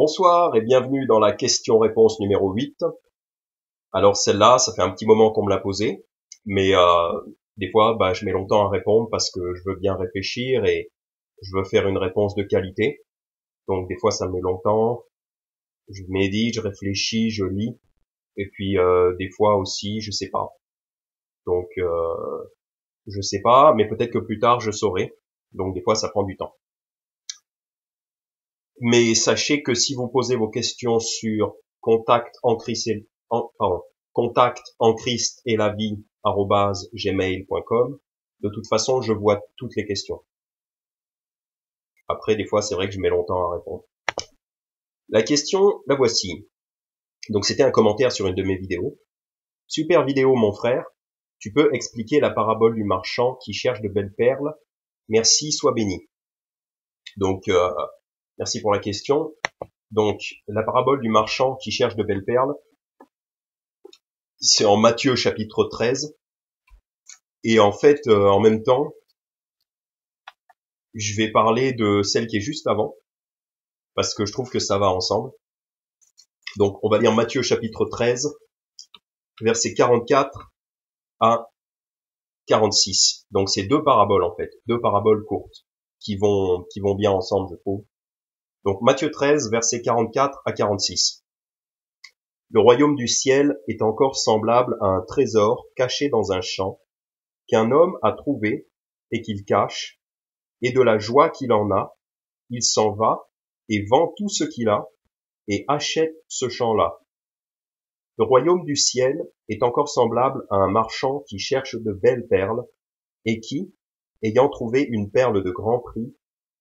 Bonsoir et bienvenue dans la question-réponse numéro 8. Alors celle-là, ça fait un petit moment qu'on me l'a posée, mais des fois, je mets longtemps à répondre parce que je veux bien réfléchir et je veux faire une réponse de qualité. Donc des fois, ça me met longtemps. Je médite, je réfléchis, je lis, et puis des fois aussi, je sais pas. Donc je sais pas, mais peut-être que plus tard, je saurai. Donc des fois, ça prend du temps. Mais sachez que si vous posez vos questions sur contact en Christ et la vie @gmail.com, de toute façon, je vois toutes les questions. Après, des fois, c'est vrai que je mets longtemps à répondre. La question, la voici. Donc, c'était un commentaire sur une de mes vidéos. Super vidéo, mon frère. Tu peux expliquer la parabole du marchand qui cherche de belles perles? Merci, sois béni. Donc, merci pour la question. Donc, la parabole du marchand qui cherche de belles perles, c'est en Matthieu chapitre 13. Et en fait, en même temps, je vais parler de celle qui est juste avant, parce que je trouve que ça va ensemble. Donc, on va lire Matthieu chapitre 13, versets 44 à 46. Donc, c'est deux paraboles, en fait. Deux paraboles courtes, qui vont bien ensemble, je trouve. Donc, Matthieu 13, versets 44 à 46. Le royaume du ciel est encore semblable à un trésor caché dans un champ, qu'un homme a trouvé et qu'il cache, et de la joie qu'il en a, il s'en va et vend tout ce qu'il a et achète ce champ-là. Le royaume du ciel est encore semblable à un marchand qui cherche de belles perles et qui, ayant trouvé une perle de grand prix,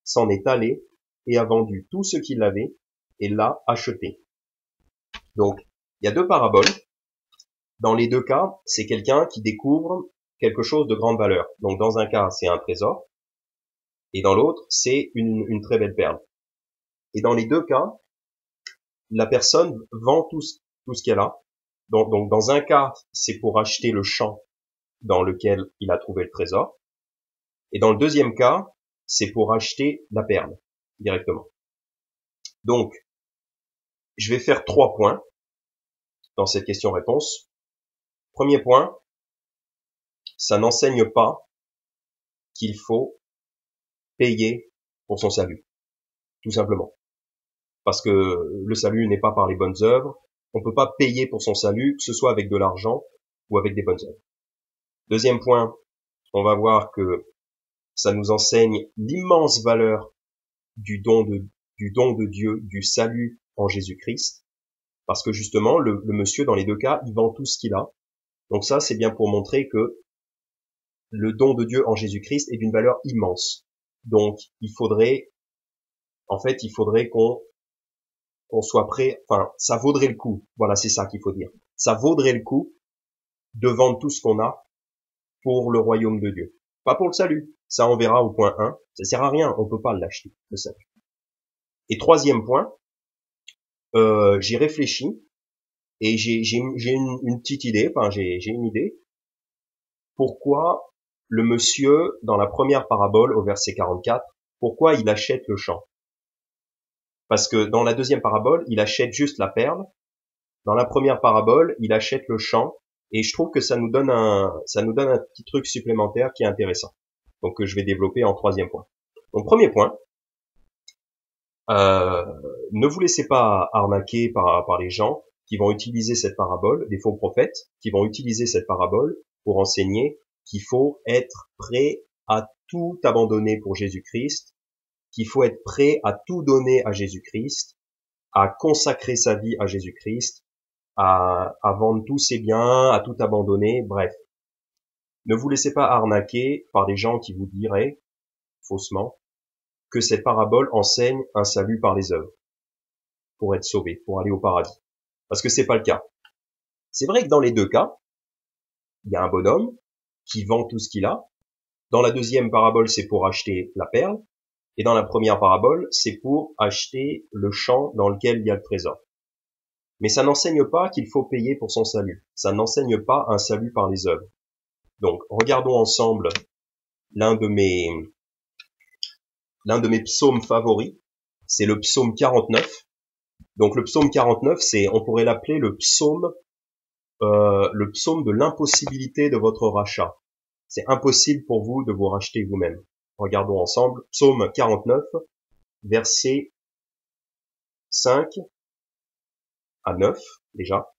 s'en est allé et a vendu tout ce qu'il avait et l'a acheté. Donc, il y a deux paraboles. Dans les deux cas, c'est quelqu'un qui découvre quelque chose de grande valeur. Donc, dans un cas, c'est un trésor, et dans l'autre, c'est une très belle perle. Et dans les deux cas, la personne vend tout ce qu'elle a. Donc, dans un cas, c'est pour acheter le champ dans lequel il a trouvé le trésor. Et dans le deuxième cas, c'est pour acheter la perle directement. Donc, je vais faire 3 points dans cette question-réponse. Premier point, ça n'enseigne pas qu'il faut payer pour son salut, tout simplement. Parce que le salut n'est pas par les bonnes œuvres. On peut pas payer pour son salut, que ce soit avec de l'argent ou avec des bonnes œuvres. Deuxième point, on va voir que ça nous enseigne l'immense valeur du don de Dieu, du salut en Jésus-Christ. Parce que justement, le monsieur, dans les deux cas, il vend tout ce qu'il a. Donc ça, c'est bien pour montrer que le don de Dieu en Jésus-Christ est d'une valeur immense. Donc, il faudrait qu'on soit prêt, enfin, ça vaudrait le coup. Voilà, c'est ça qu'il faut dire. Ça vaudrait le coup de vendre tout ce qu'on a pour le royaume de Dieu. Pas pour le salut. Ça, on verra au point 1. Ça sert à rien. On peut pas l'acheter, le salut. Et troisième point, j'ai réfléchi et j'ai une petite idée, enfin, j'ai une idée. Pourquoi le monsieur, dans la première parabole, au verset 44, pourquoi il achète le champ? Parce que dans la deuxième parabole, il achète juste la perle. Dans la première parabole, il achète le champ. Et je trouve que ça nous donne un petit truc supplémentaire qui est intéressant. Donc, que je vais développer en troisième point. Donc, premier point. Ne vous laissez pas arnaquer par les gens qui vont utiliser cette parabole, des faux prophètes, qui vont utiliser cette parabole pour enseigner qu'il faut être prêt à tout abandonner pour Jésus-Christ, qu'il faut être prêt à tout donner à Jésus-Christ, à consacrer sa vie à Jésus-Christ, à vendre tous ses biens, à tout abandonner, bref. Ne vous laissez pas arnaquer par des gens qui vous diraient, faussement, que cette parabole enseigne un salut par les œuvres, pour être sauvé, pour aller au paradis. Parce que c'est pas le cas. C'est vrai que dans les deux cas, il y a un bonhomme qui vend tout ce qu'il a. Dans la deuxième parabole, c'est pour acheter la perle. Et dans la première parabole, c'est pour acheter le champ dans lequel il y a le trésor. Mais ça n'enseigne pas qu'il faut payer pour son salut. Ça n'enseigne pas un salut par les œuvres. Donc, regardons ensemble l'un de mes psaumes favoris. C'est le psaume 49. Donc le psaume 49, on pourrait l'appeler le psaume de l'impossibilité de votre rachat. C'est impossible pour vous de vous racheter vous-même. Regardons ensemble, psaume 49, versets 5 à 9, déjà.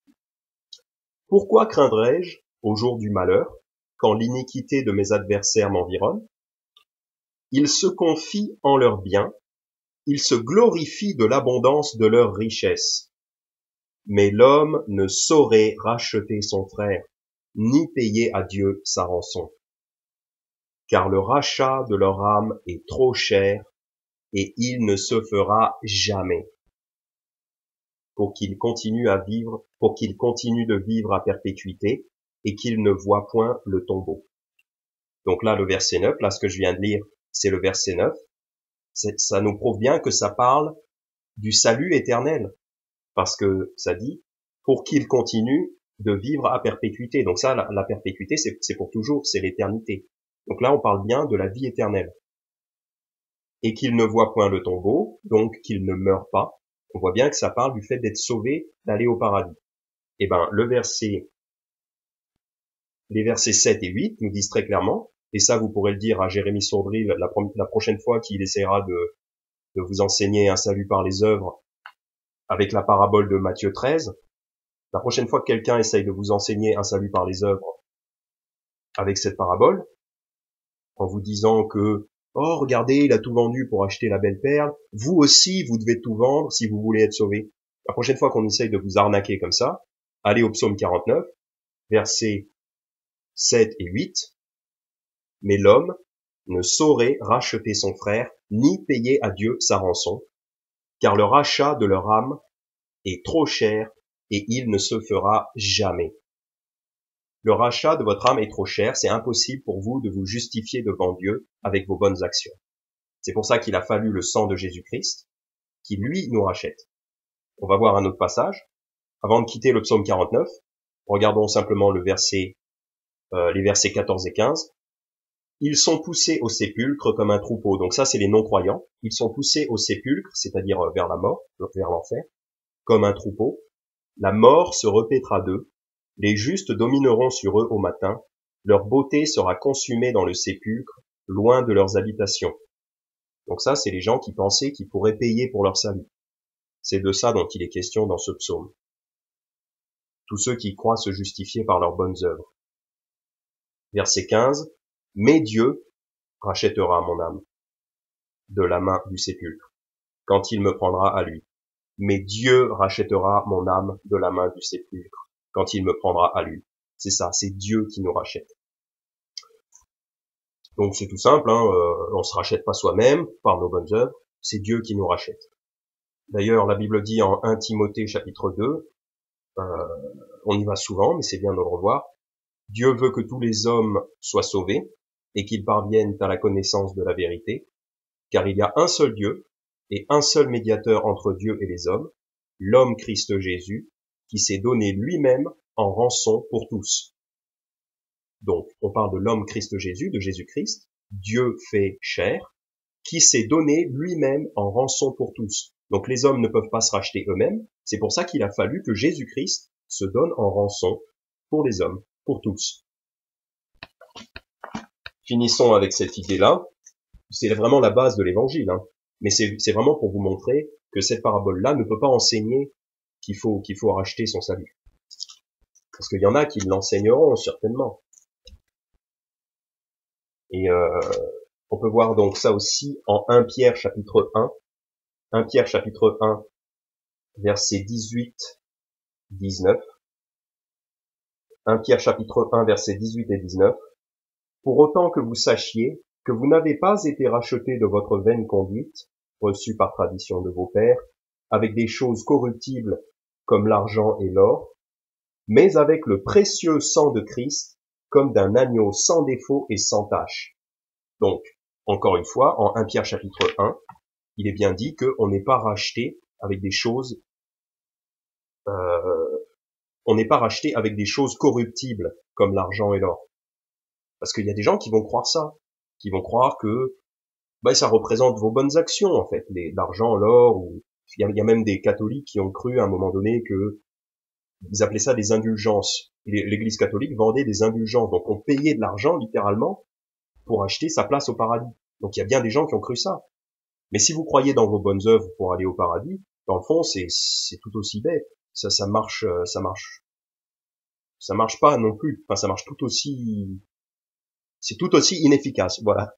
Pourquoi craindrais-je au jour du malheur, quand l'iniquité de mes adversaires m'environne? Ils se confient en leurs biens, ils se glorifient de l'abondance de leurs richesses. Mais l'homme ne saurait racheter son frère, ni payer à Dieu sa rançon. Car le rachat de leur âme est trop cher, et il ne se fera jamais. Pour qu'ils continuent de vivre à perpétuité, et qu'ils ne voient point le tombeau. Donc là, le verset 9, là, ce que je viens de lire, c'est le verset 9. Ça nous prouve bien que ça parle du salut éternel. Parce que ça dit, pour qu'ils continuent de vivre à perpétuité. Donc ça, la perpétuité, c'est pour toujours, c'est l'éternité. Donc là, on parle bien de la vie éternelle. Et qu'ils ne voient point le tombeau, donc qu'ils ne meurent pas. On voit bien que ça parle du fait d'être sauvé, d'aller au paradis. Eh ben, les versets 7 et 8 nous disent très clairement, et ça vous pourrez le dire à Jérémy Sourdry la prochaine fois qu'il essaiera de vous enseigner un salut par les œuvres avec la parabole de Matthieu 13. La prochaine fois que quelqu'un essaye de vous enseigner un salut par les œuvres avec cette parabole, en vous disant que oh, regardez, il a tout vendu pour acheter la belle perle. Vous aussi, vous devez tout vendre si vous voulez être sauvé. La prochaine fois qu'on essaye de vous arnaquer comme ça, allez au psaume 49, versets 7 et 8. Mais l'homme ne saurait racheter son frère, ni payer à Dieu sa rançon, car le rachat de leur âme est trop cher, et il ne se fera jamais. Le rachat de votre âme est trop cher, c'est impossible pour vous de vous justifier devant Dieu avec vos bonnes actions. C'est pour ça qu'il a fallu le sang de Jésus-Christ, qui lui nous rachète. On va voir un autre passage. Avant de quitter le psaume 49, regardons simplement les versets 14 et 15. Ils sont poussés au sépulcre comme un troupeau. Donc ça, c'est les non-croyants. Ils sont poussés au sépulcre, c'est-à-dire vers la mort, vers l'enfer, comme un troupeau. La mort se repaîtra d'eux. Les justes domineront sur eux au matin. Leur beauté sera consumée dans le sépulcre, loin de leurs habitations. Donc ça, c'est les gens qui pensaient qu'ils pourraient payer pour leur salut. C'est de ça dont il est question dans ce psaume. Tous ceux qui croient se justifier par leurs bonnes œuvres. Verset 15. Mais Dieu rachètera mon âme de la main du sépulcre, quand il me prendra à lui. Mais Dieu rachètera mon âme de la main du sépulcre, quand il me prendra à lui. C'est ça, c'est Dieu qui nous rachète. Donc c'est tout simple, on se rachète pas soi-même par nos bonnes œuvres, c'est Dieu qui nous rachète. D'ailleurs, la Bible dit en 1 Timothée chapitre 2, on y va souvent, mais c'est bien de le revoir, Dieu veut que tous les hommes soient sauvés et qu'ils parviennent à la connaissance de la vérité, car il y a un seul Dieu et un seul médiateur entre Dieu et les hommes, l'homme Christ Jésus, qui s'est donné lui-même en rançon pour tous. Donc, on parle de l'homme Christ Jésus, de Jésus-Christ, Dieu fait chair, qui s'est donné lui-même en rançon pour tous. Donc les hommes ne peuvent pas se racheter eux-mêmes, c'est pour ça qu'il a fallu que Jésus-Christ se donne en rançon pour les hommes, pour tous. Finissons avec cette idée-là. C'est vraiment la base de l'évangile, mais c'est vraiment pour vous montrer que cette parabole-là ne peut pas enseigner qu'il faut racheter son salut. Parce qu'il y en a qui l'enseigneront certainement. Et on peut voir donc ça aussi en 1 Pierre chapitre 1. 1 Pierre chapitre 1, versets 18, 19. 1 Pierre chapitre 1, versets 18 et 19. Pour autant que vous sachiez que vous n'avez pas été rachetés de votre vaine conduite, reçue par tradition de vos pères, avec des choses corruptibles comme l'argent et l'or, mais avec le précieux sang de Christ, comme d'un agneau sans défaut et sans tache. Donc, encore une fois, en 1 Pierre chapitre 1, il est bien dit qu'on n'est pas racheté avec des choses, on n'est pas racheté avec des choses corruptibles comme l'argent et l'or. Parce qu'il y a des gens qui vont croire ça, qui vont croire que ça représente vos bonnes actions en fait, l'argent, l'or ou Il y a même des catholiques qui ont cru à un moment donné que ils appelaient ça des indulgences. L'Église catholique vendait des indulgences, donc on payait de l'argent littéralement pour acheter sa place au paradis. Donc il y a bien des gens qui ont cru ça. Mais si vous croyez dans vos bonnes œuvres pour aller au paradis, dans le fond c'est tout aussi bête. Ça marche pas non plus. Enfin ça marche c'est tout aussi inefficace. Voilà.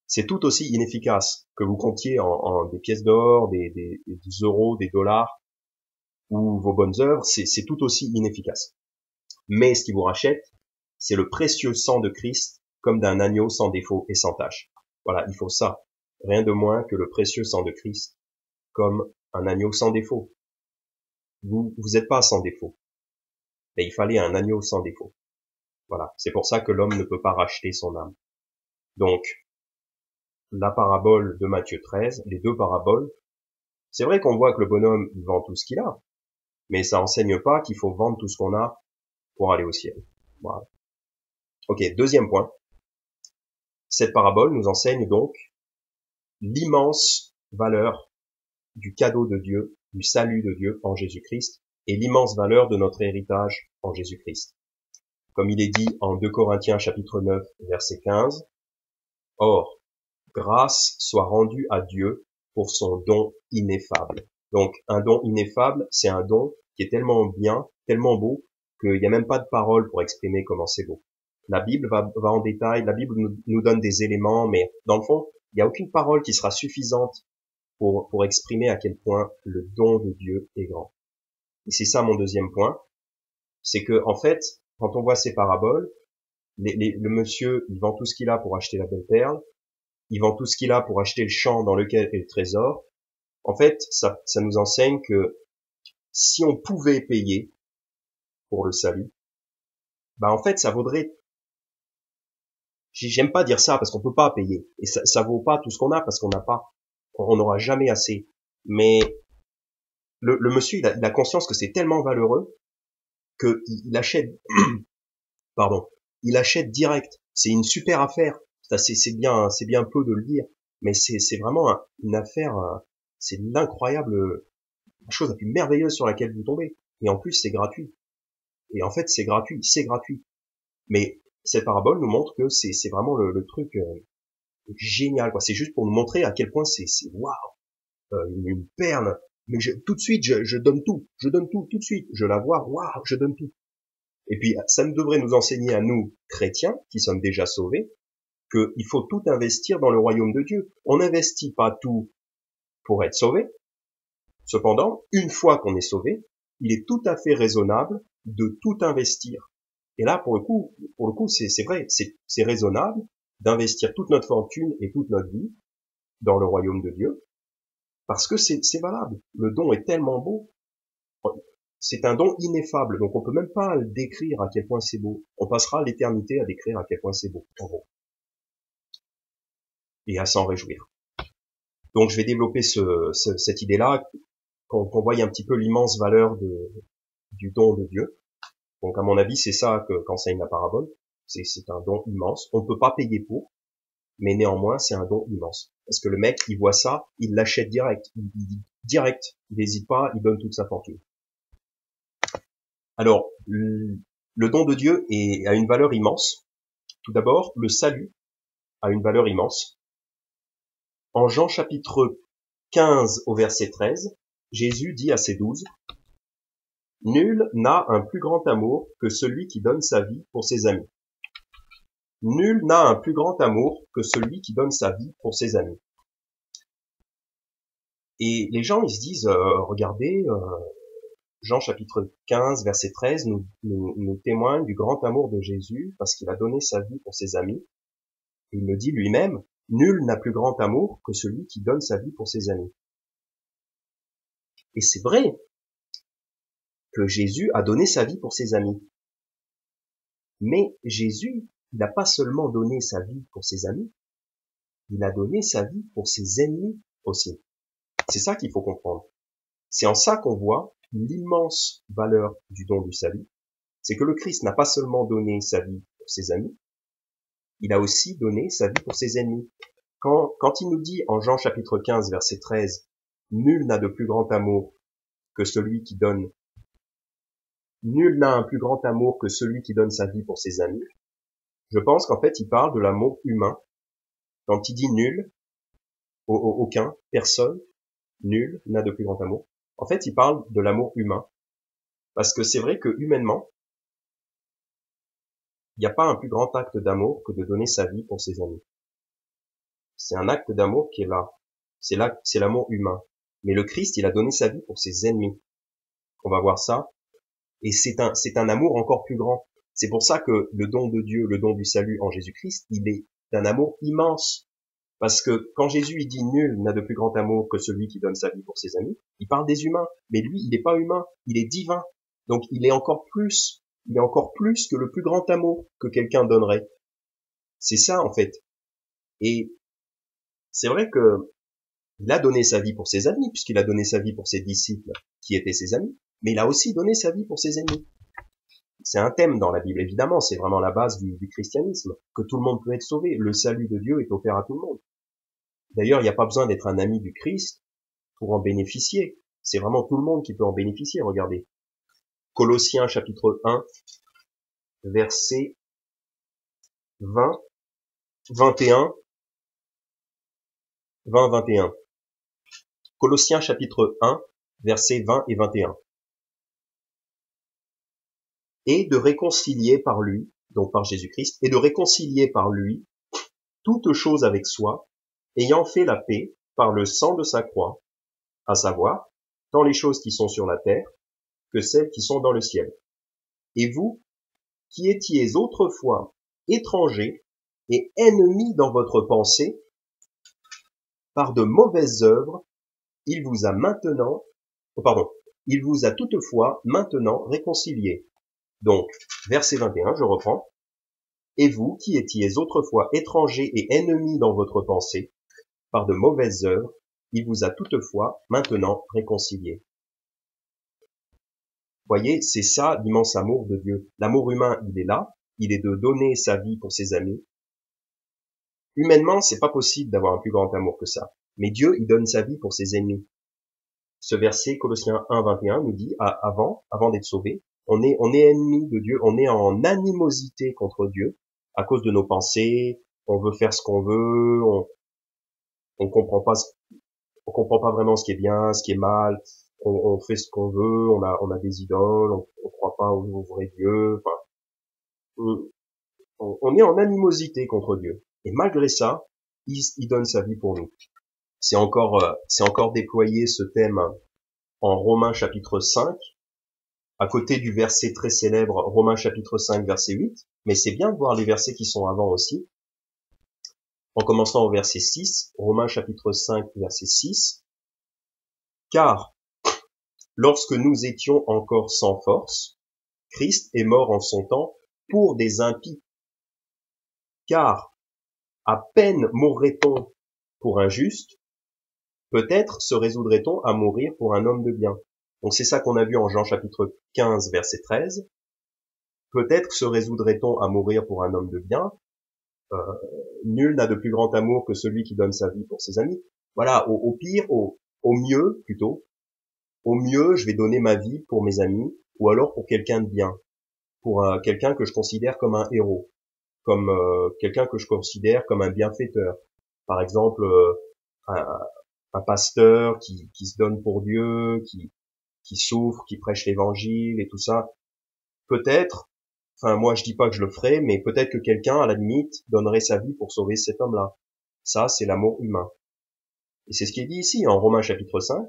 C'est tout aussi inefficace que vous comptiez en des pièces d'or, des euros, des dollars ou vos bonnes œuvres, c'est tout aussi inefficace. Mais ce qui vous rachète, c'est le précieux sang de Christ comme d'un agneau sans défaut et sans tache. Voilà, il faut ça. Rien de moins que le précieux sang de Christ comme un agneau sans défaut. Vous êtes pas sans défaut. Mais il fallait un agneau sans défaut. Voilà. C'est pour ça que l'homme ne peut pas racheter son âme. Donc, la parabole de Matthieu 13, les deux paraboles, c'est vrai qu'on voit que le bonhomme, il vend tout ce qu'il a, mais ça enseigne pas qu'il faut vendre tout ce qu'on a pour aller au ciel. Voilà. Ok, deuxième point. Cette parabole nous enseigne donc l'immense valeur du cadeau de Dieu, du salut de Dieu en Jésus-Christ, et l'immense valeur de notre héritage en Jésus-Christ. Comme il est dit en 2 Corinthiens chapitre 9, verset 15, « Or, grâce soit rendue à Dieu pour son don ineffable. » Donc, un don ineffable, c'est un don qui est tellement bien, tellement beau, qu'il n'y a même pas de paroles pour exprimer comment c'est beau. La Bible va en détail, la Bible nous donne des éléments, mais dans le fond, il n'y a aucune parole qui sera suffisante pour exprimer à quel point le don de Dieu est grand. Et c'est ça mon deuxième point, c'est que en fait, quand on voit ces paraboles, le monsieur, il vend tout ce qu'il a pour acheter la belle perle, il vend tout ce qu'il a pour acheter le champ dans lequel est le trésor. En fait, ça nous enseigne que si on pouvait payer pour le salut, bah en fait, ça vaudrait. J'aime pas dire ça parce qu'on peut pas payer et ça vaut pas tout ce qu'on a parce qu'on n'a pas, on n'aura jamais assez. Mais le monsieur, il a conscience que c'est tellement valeureux que il achète, pardon, il achète direct. C'est une super affaire. C'est bien peu de le dire, mais c'est vraiment une affaire. C'est l'incroyable, la chose la plus merveilleuse sur laquelle vous tombez. Et en plus, c'est gratuit. Et en fait, c'est gratuit. Mais cette parabole nous montre que c'est vraiment le truc génial, quoi. C'est juste pour nous montrer à quel point c'est waouh, une perle. Mais tout de suite, je donne tout tout de suite. Je la vois, waouh, je donne tout. Et puis, ça devrait nous enseigner à nous, chrétiens, qui sommes déjà sauvés, qu'il faut tout investir dans le royaume de Dieu. On n'investit pas tout pour être sauvé. Cependant, une fois qu'on est sauvé, il est tout à fait raisonnable de tout investir. Et là, pour le coup, c'est vrai, c'est raisonnable d'investir toute notre fortune et toute notre vie dans le royaume de Dieu, parce que c'est valable. Le don est tellement beau. C'est un don ineffable, donc on peut même pas le décrire à quel point c'est beau. On passera l'éternité à décrire à quel point c'est beau, en gros. Et à s'en réjouir. Donc je vais développer cette idée-là, qu'on voie un petit peu l'immense valeur du don de Dieu. Donc à mon avis, c'est ça qu'enseigne la parabole. C'est un don immense. On ne peut pas payer pour, mais néanmoins, c'est un don immense. Parce que le mec, il voit ça, il l'achète direct. Il n'hésite pas, il donne toute sa fortune. Alors, le don de Dieu a une valeur immense. Tout d'abord, le salut a une valeur immense. En Jean chapitre 15 au verset 13, Jésus dit à ses 12, « Nul n'a un plus grand amour que celui qui donne sa vie pour ses amis. » Nul n'a un plus grand amour que celui qui donne sa vie pour ses amis. Et les gens, ils se disent, regardez, Jean chapitre 15, verset 13 nous témoigne du grand amour de Jésus parce qu'il a donné sa vie pour ses amis. Et il le dit lui-même, nul n'a plus grand amour que celui qui donne sa vie pour ses amis. Et c'est vrai que Jésus a donné sa vie pour ses amis. Mais Jésus, il n'a pas seulement donné sa vie pour ses amis, il a donné sa vie pour ses ennemis aussi. C'est ça qu'il faut comprendre. C'est en ça qu'on voit l'immense valeur du don du salut. C'est que le Christ n'a pas seulement donné sa vie pour ses amis, il a aussi donné sa vie pour ses ennemis. Quand il nous dit en Jean chapitre 15 verset 13, Nul n'a de plus grand amour que celui qui donne. Nul n'a un plus grand amour que celui qui donne sa vie pour ses amis. Je pense qu'en fait, il parle de l'amour humain. Quand il dit nul, aucun, personne, nul n'a de plus grand amour. En fait, il parle de l'amour humain. Parce que c'est vrai que humainement, il n'y a pas un plus grand acte d'amour que de donner sa vie pour ses amis. C'est un acte d'amour qui est là. C'est l'amour humain. Mais le Christ, il a donné sa vie pour ses ennemis. On va voir ça. Et c'est un amour encore plus grand. C'est pour ça que le don de Dieu, le don du salut en Jésus-Christ, il est d'un amour immense. Parce que quand Jésus il dit nul n'a de plus grand amour que celui qui donne sa vie pour ses amis, il parle des humains. Mais lui, il n'est pas humain, il est divin. Donc il est encore plus que le plus grand amour que quelqu'un donnerait. C'est ça en fait. Et c'est vrai que il a donné sa vie pour ses amis, puisqu'il a donné sa vie pour ses disciples, qui étaient ses amis, mais il a aussi donné sa vie pour ses ennemis. C'est un thème dans la Bible, évidemment, c'est vraiment la base du christianisme, que tout le monde peut être sauvé. Le salut de Dieu est offert à tout le monde. D'ailleurs, il n'y a pas besoin d'être un ami du Christ pour en bénéficier. C'est vraiment tout le monde qui peut en bénéficier, regardez. Colossiens chapitre 1, verset 20, 21, 21. Colossiens chapitre 1, versets 20 et 21. Et de réconcilier par lui, donc par Jésus-Christ, et de réconcilier par lui toute chose avec soi, ayant fait la paix par le sang de sa croix, à savoir, tant les choses qui sont sur la terre que celles qui sont dans le ciel. Et vous, qui étiez autrefois étrangers et ennemis dans votre pensée, par de mauvaises œuvres, il vous a toutefois maintenant réconciliés. Donc, verset 21, je reprends. Et vous, qui étiez autrefois étrangers et ennemis dans votre pensée, par de mauvaises œuvres, il vous a toutefois maintenant réconciliés. Voyez, c'est ça l'immense amour de Dieu. L'amour humain, il est là, il est de donner sa vie pour ses amis. Humainement, c'est pas possible d'avoir un plus grand amour que ça. Mais Dieu, il donne sa vie pour ses ennemis. Ce verset, Colossiens 1, 21, nous dit, avant d'être sauvé, on est ennemi de Dieu, on est en animosité contre Dieu, à cause de nos pensées, on veut faire ce qu'on veut, on comprend pas vraiment ce qui est bien, ce qui est mal, on fait ce qu'on veut, on a des idoles, on croit pas au vrai Dieu, enfin, on est en animosité contre Dieu. Et malgré ça, il donne sa vie pour nous. C'est encore déployé ce thème en Romains chapitre 5, à côté du verset très célèbre Romains chapitre 5 verset 8, mais c'est bien de voir les versets qui sont avant aussi. En commençant au verset 6, Romains chapitre 5 verset 6, car lorsque nous étions encore sans force, Christ est mort en son temps pour des impies. Car à peine mourrait-on pour un juste, peut-être se résoudrait-on à mourir pour un homme de bien. Donc c'est ça qu'on a vu en Jean chapitre 15 verset 13. Peut-être se résoudrait-on à mourir pour un homme de bien. Nul n'a de plus grand amour que celui qui donne sa vie pour ses amis. Voilà, au pire, au mieux plutôt, au mieux je vais donner ma vie pour mes amis, ou alors pour quelqu'un de bien, pour quelqu'un que je considère comme un héros, comme quelqu'un que je considère comme un bienfaiteur. Par exemple, un pasteur qui se donne pour Dieu, qui souffre, qui prêche l'évangile et tout ça. Peut-être, enfin moi je dis pas que je le ferai, mais peut-être que quelqu'un à la limite donnerait sa vie pour sauver cet homme-là. Ça, c'est l'amour humain. Et c'est ce qui est dit ici en Romains chapitre 5,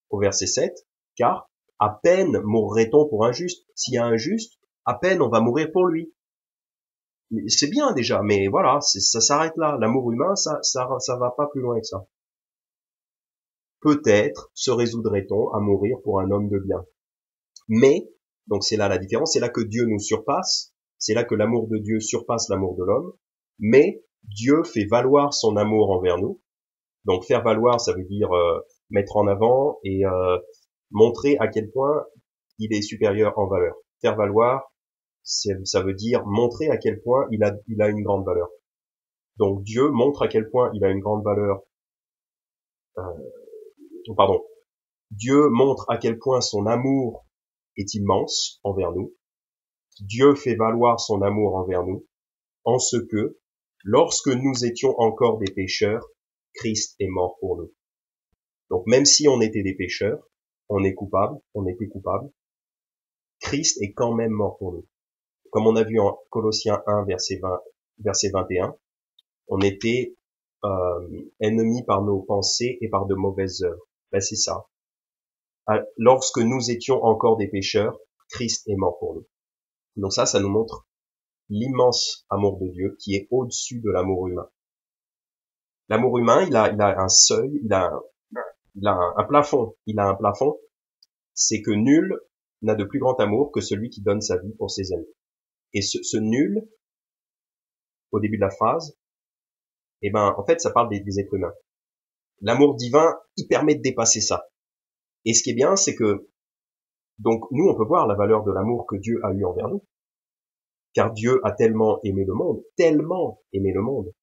au verset 7, car à peine mourrait-on pour un juste. S'il y a un juste, à peine on va mourir pour lui. C'est bien déjà, mais voilà, ça s'arrête là. L'amour humain, ça va pas plus loin que ça. Peut-être se résoudrait-on à mourir pour un homme de bien. Mais, donc c'est là la différence, c'est là que Dieu nous surpasse, c'est là que l'amour de Dieu surpasse l'amour de l'homme, mais Dieu fait valoir son amour envers nous. Donc faire valoir, ça veut dire mettre en avant et montrer à quel point il est supérieur en valeur. Faire valoir, ça veut dire montrer à quel point il a une grande valeur. Donc Dieu montre à quel point il a une grande valeur pardon, Dieu montre à quel point son amour est immense envers nous. Dieu fait valoir son amour envers nous en ce que, lorsque nous étions encore des pécheurs, Christ est mort pour nous. Donc même si on était des pécheurs, on était coupable, Christ est quand même mort pour nous. Comme on a vu en Colossiens 1, verset 21, on était ennemis par nos pensées et par de mauvaises œuvres. Ben c'est ça. Lorsque nous étions encore des pécheurs, Christ est mort pour nous. Donc ça nous montre l'immense amour de Dieu qui est au-dessus de l'amour humain. L'amour humain, il a un seuil, il a un plafond. Il a un plafond, c'est que nul n'a de plus grand amour que celui qui donne sa vie pour ses amis. Et ce nul, au début de la phrase, en fait, ça parle des êtres humains. L'amour divin, il permet de dépasser ça. Et ce qui est bien, c'est que, donc, nous, on peut voir la valeur de l'amour que Dieu a eu envers nous. Car Dieu a tellement aimé le monde.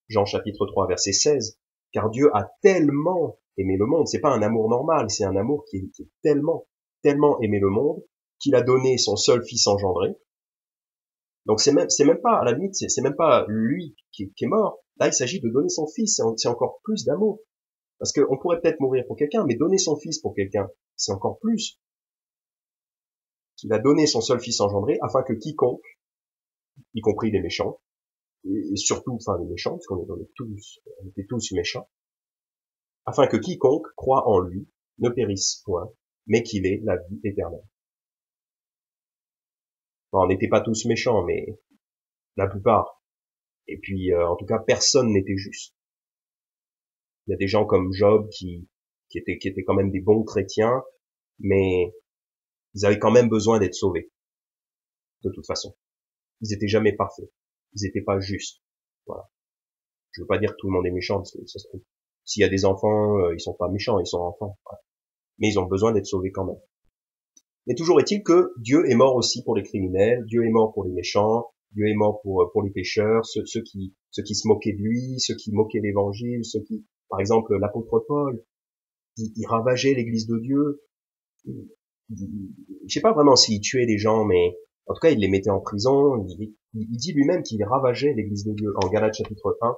Jean chapitre 3, verset 16. Car Dieu a tellement aimé le monde. C'est pas un amour normal, c'est un amour qui est tellement aimé le monde, qu'il a donné son seul fils engendré. Donc c'est même pas, à la limite, c'est même pas lui qui est mort. Là, il s'agit de donner son fils, c'est encore plus d'amour. Parce qu'on pourrait peut-être mourir pour quelqu'un, mais donner son fils pour quelqu'un, c'est encore plus. Qu'il a donné son seul fils engendré, afin que quiconque, y compris les méchants, et surtout, les méchants, parce qu'on était tous méchants, afin que quiconque croit en lui ne périsse point, mais qu'il ait la vie éternelle. Bon, on n'était pas tous méchants, mais la plupart. Et puis, en tout cas, personne n'était juste. Il y a des gens comme Job qui étaient quand même des bons chrétiens, mais ils avaient quand même besoin d'être sauvés. De toute façon. Ils étaient jamais parfaits. Ils étaient pas justes. Voilà. Je veux pas dire que tout le monde est méchant, parce que ça se trouve. S'il y a des enfants, ils sont pas méchants, ils sont enfants. Voilà. Mais ils ont besoin d'être sauvés quand même. Mais toujours est-il que Dieu est mort aussi pour les criminels, Dieu est mort pour les méchants, Dieu est mort pour les pécheurs, ceux qui se moquaient de lui, ceux qui moquaient l'évangile, ceux qui, par exemple, l'apôtre Paul, il ravageait l'église de Dieu. Je sais pas vraiment s'il tuait les gens, mais en tout cas, il les mettait en prison. Il dit lui-même qu'il ravageait l'église de Dieu. En Galates chapitre 1,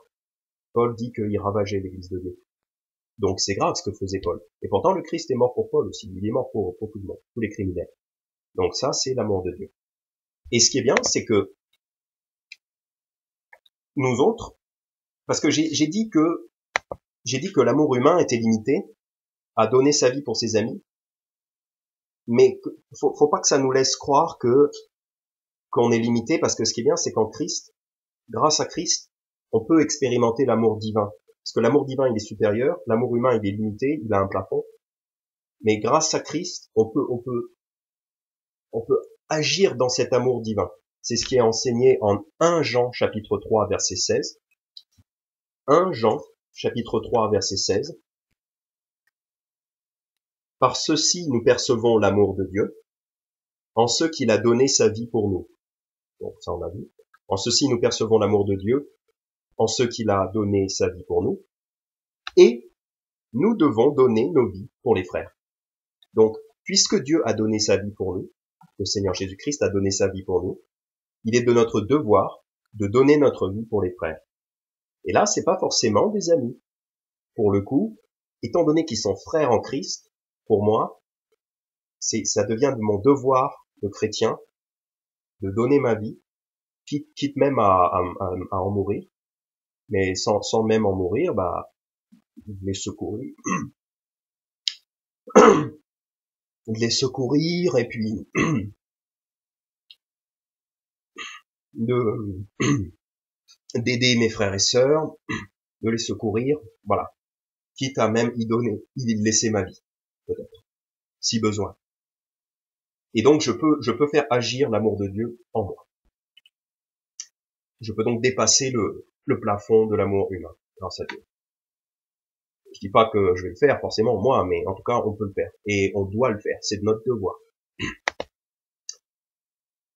Paul dit qu'il ravageait l'église de Dieu. Donc c'est grave ce que faisait Paul. Et pourtant, le Christ est mort pour Paul aussi. Il est mort pour tout le monde, tous les criminels. Donc ça, c'est l'amour de Dieu. Et ce qui est bien, c'est que nous autres, parce que j'ai dit que l'amour humain était limité à donner sa vie pour ses amis, mais faut pas que ça nous laisse croire qu'on est limité, parce que ce qui est bien, c'est qu'en Christ, grâce à Christ, on peut expérimenter l'amour divin. Parce que l'amour divin, il est supérieur, l'amour humain, il est limité, il a un plafond. Mais grâce à Christ, on peut agir dans cet amour divin. C'est ce qui est enseigné en 1 Jean chapitre 3 verset 16. 1 Jean chapitre 3 verset 16. Par ceci nous percevons l'amour de Dieu, en ce qu'il a donné sa vie pour nous. Bon, ça on a vu. En ceci nous percevons l'amour de Dieu, en ce qu'il a donné sa vie pour nous, et nous devons donner nos vies pour les frères. Donc, puisque Dieu a donné sa vie pour nous, le Seigneur Jésus-Christ a donné sa vie pour nous, il est de notre devoir de donner notre vie pour les frères. Et là, c'est pas forcément des amis. Pour le coup, étant donné qu'ils sont frères en Christ, pour moi, ça devient mon devoir de chrétien de donner ma vie, quitte même à en mourir, mais sans même en mourir, les secourir, les secourir, et puis d'aider mes frères et sœurs, de les secourir, voilà. Quitte à même y laisser ma vie, peut-être, si besoin. Et donc je peux faire agir l'amour de Dieu en moi. Je peux donc dépasser le plafond de l'amour humain grâce à Dieu. Je dis pas que je vais le faire forcément moi, mais en tout cas on peut le faire et on doit le faire. C'est de notre devoir.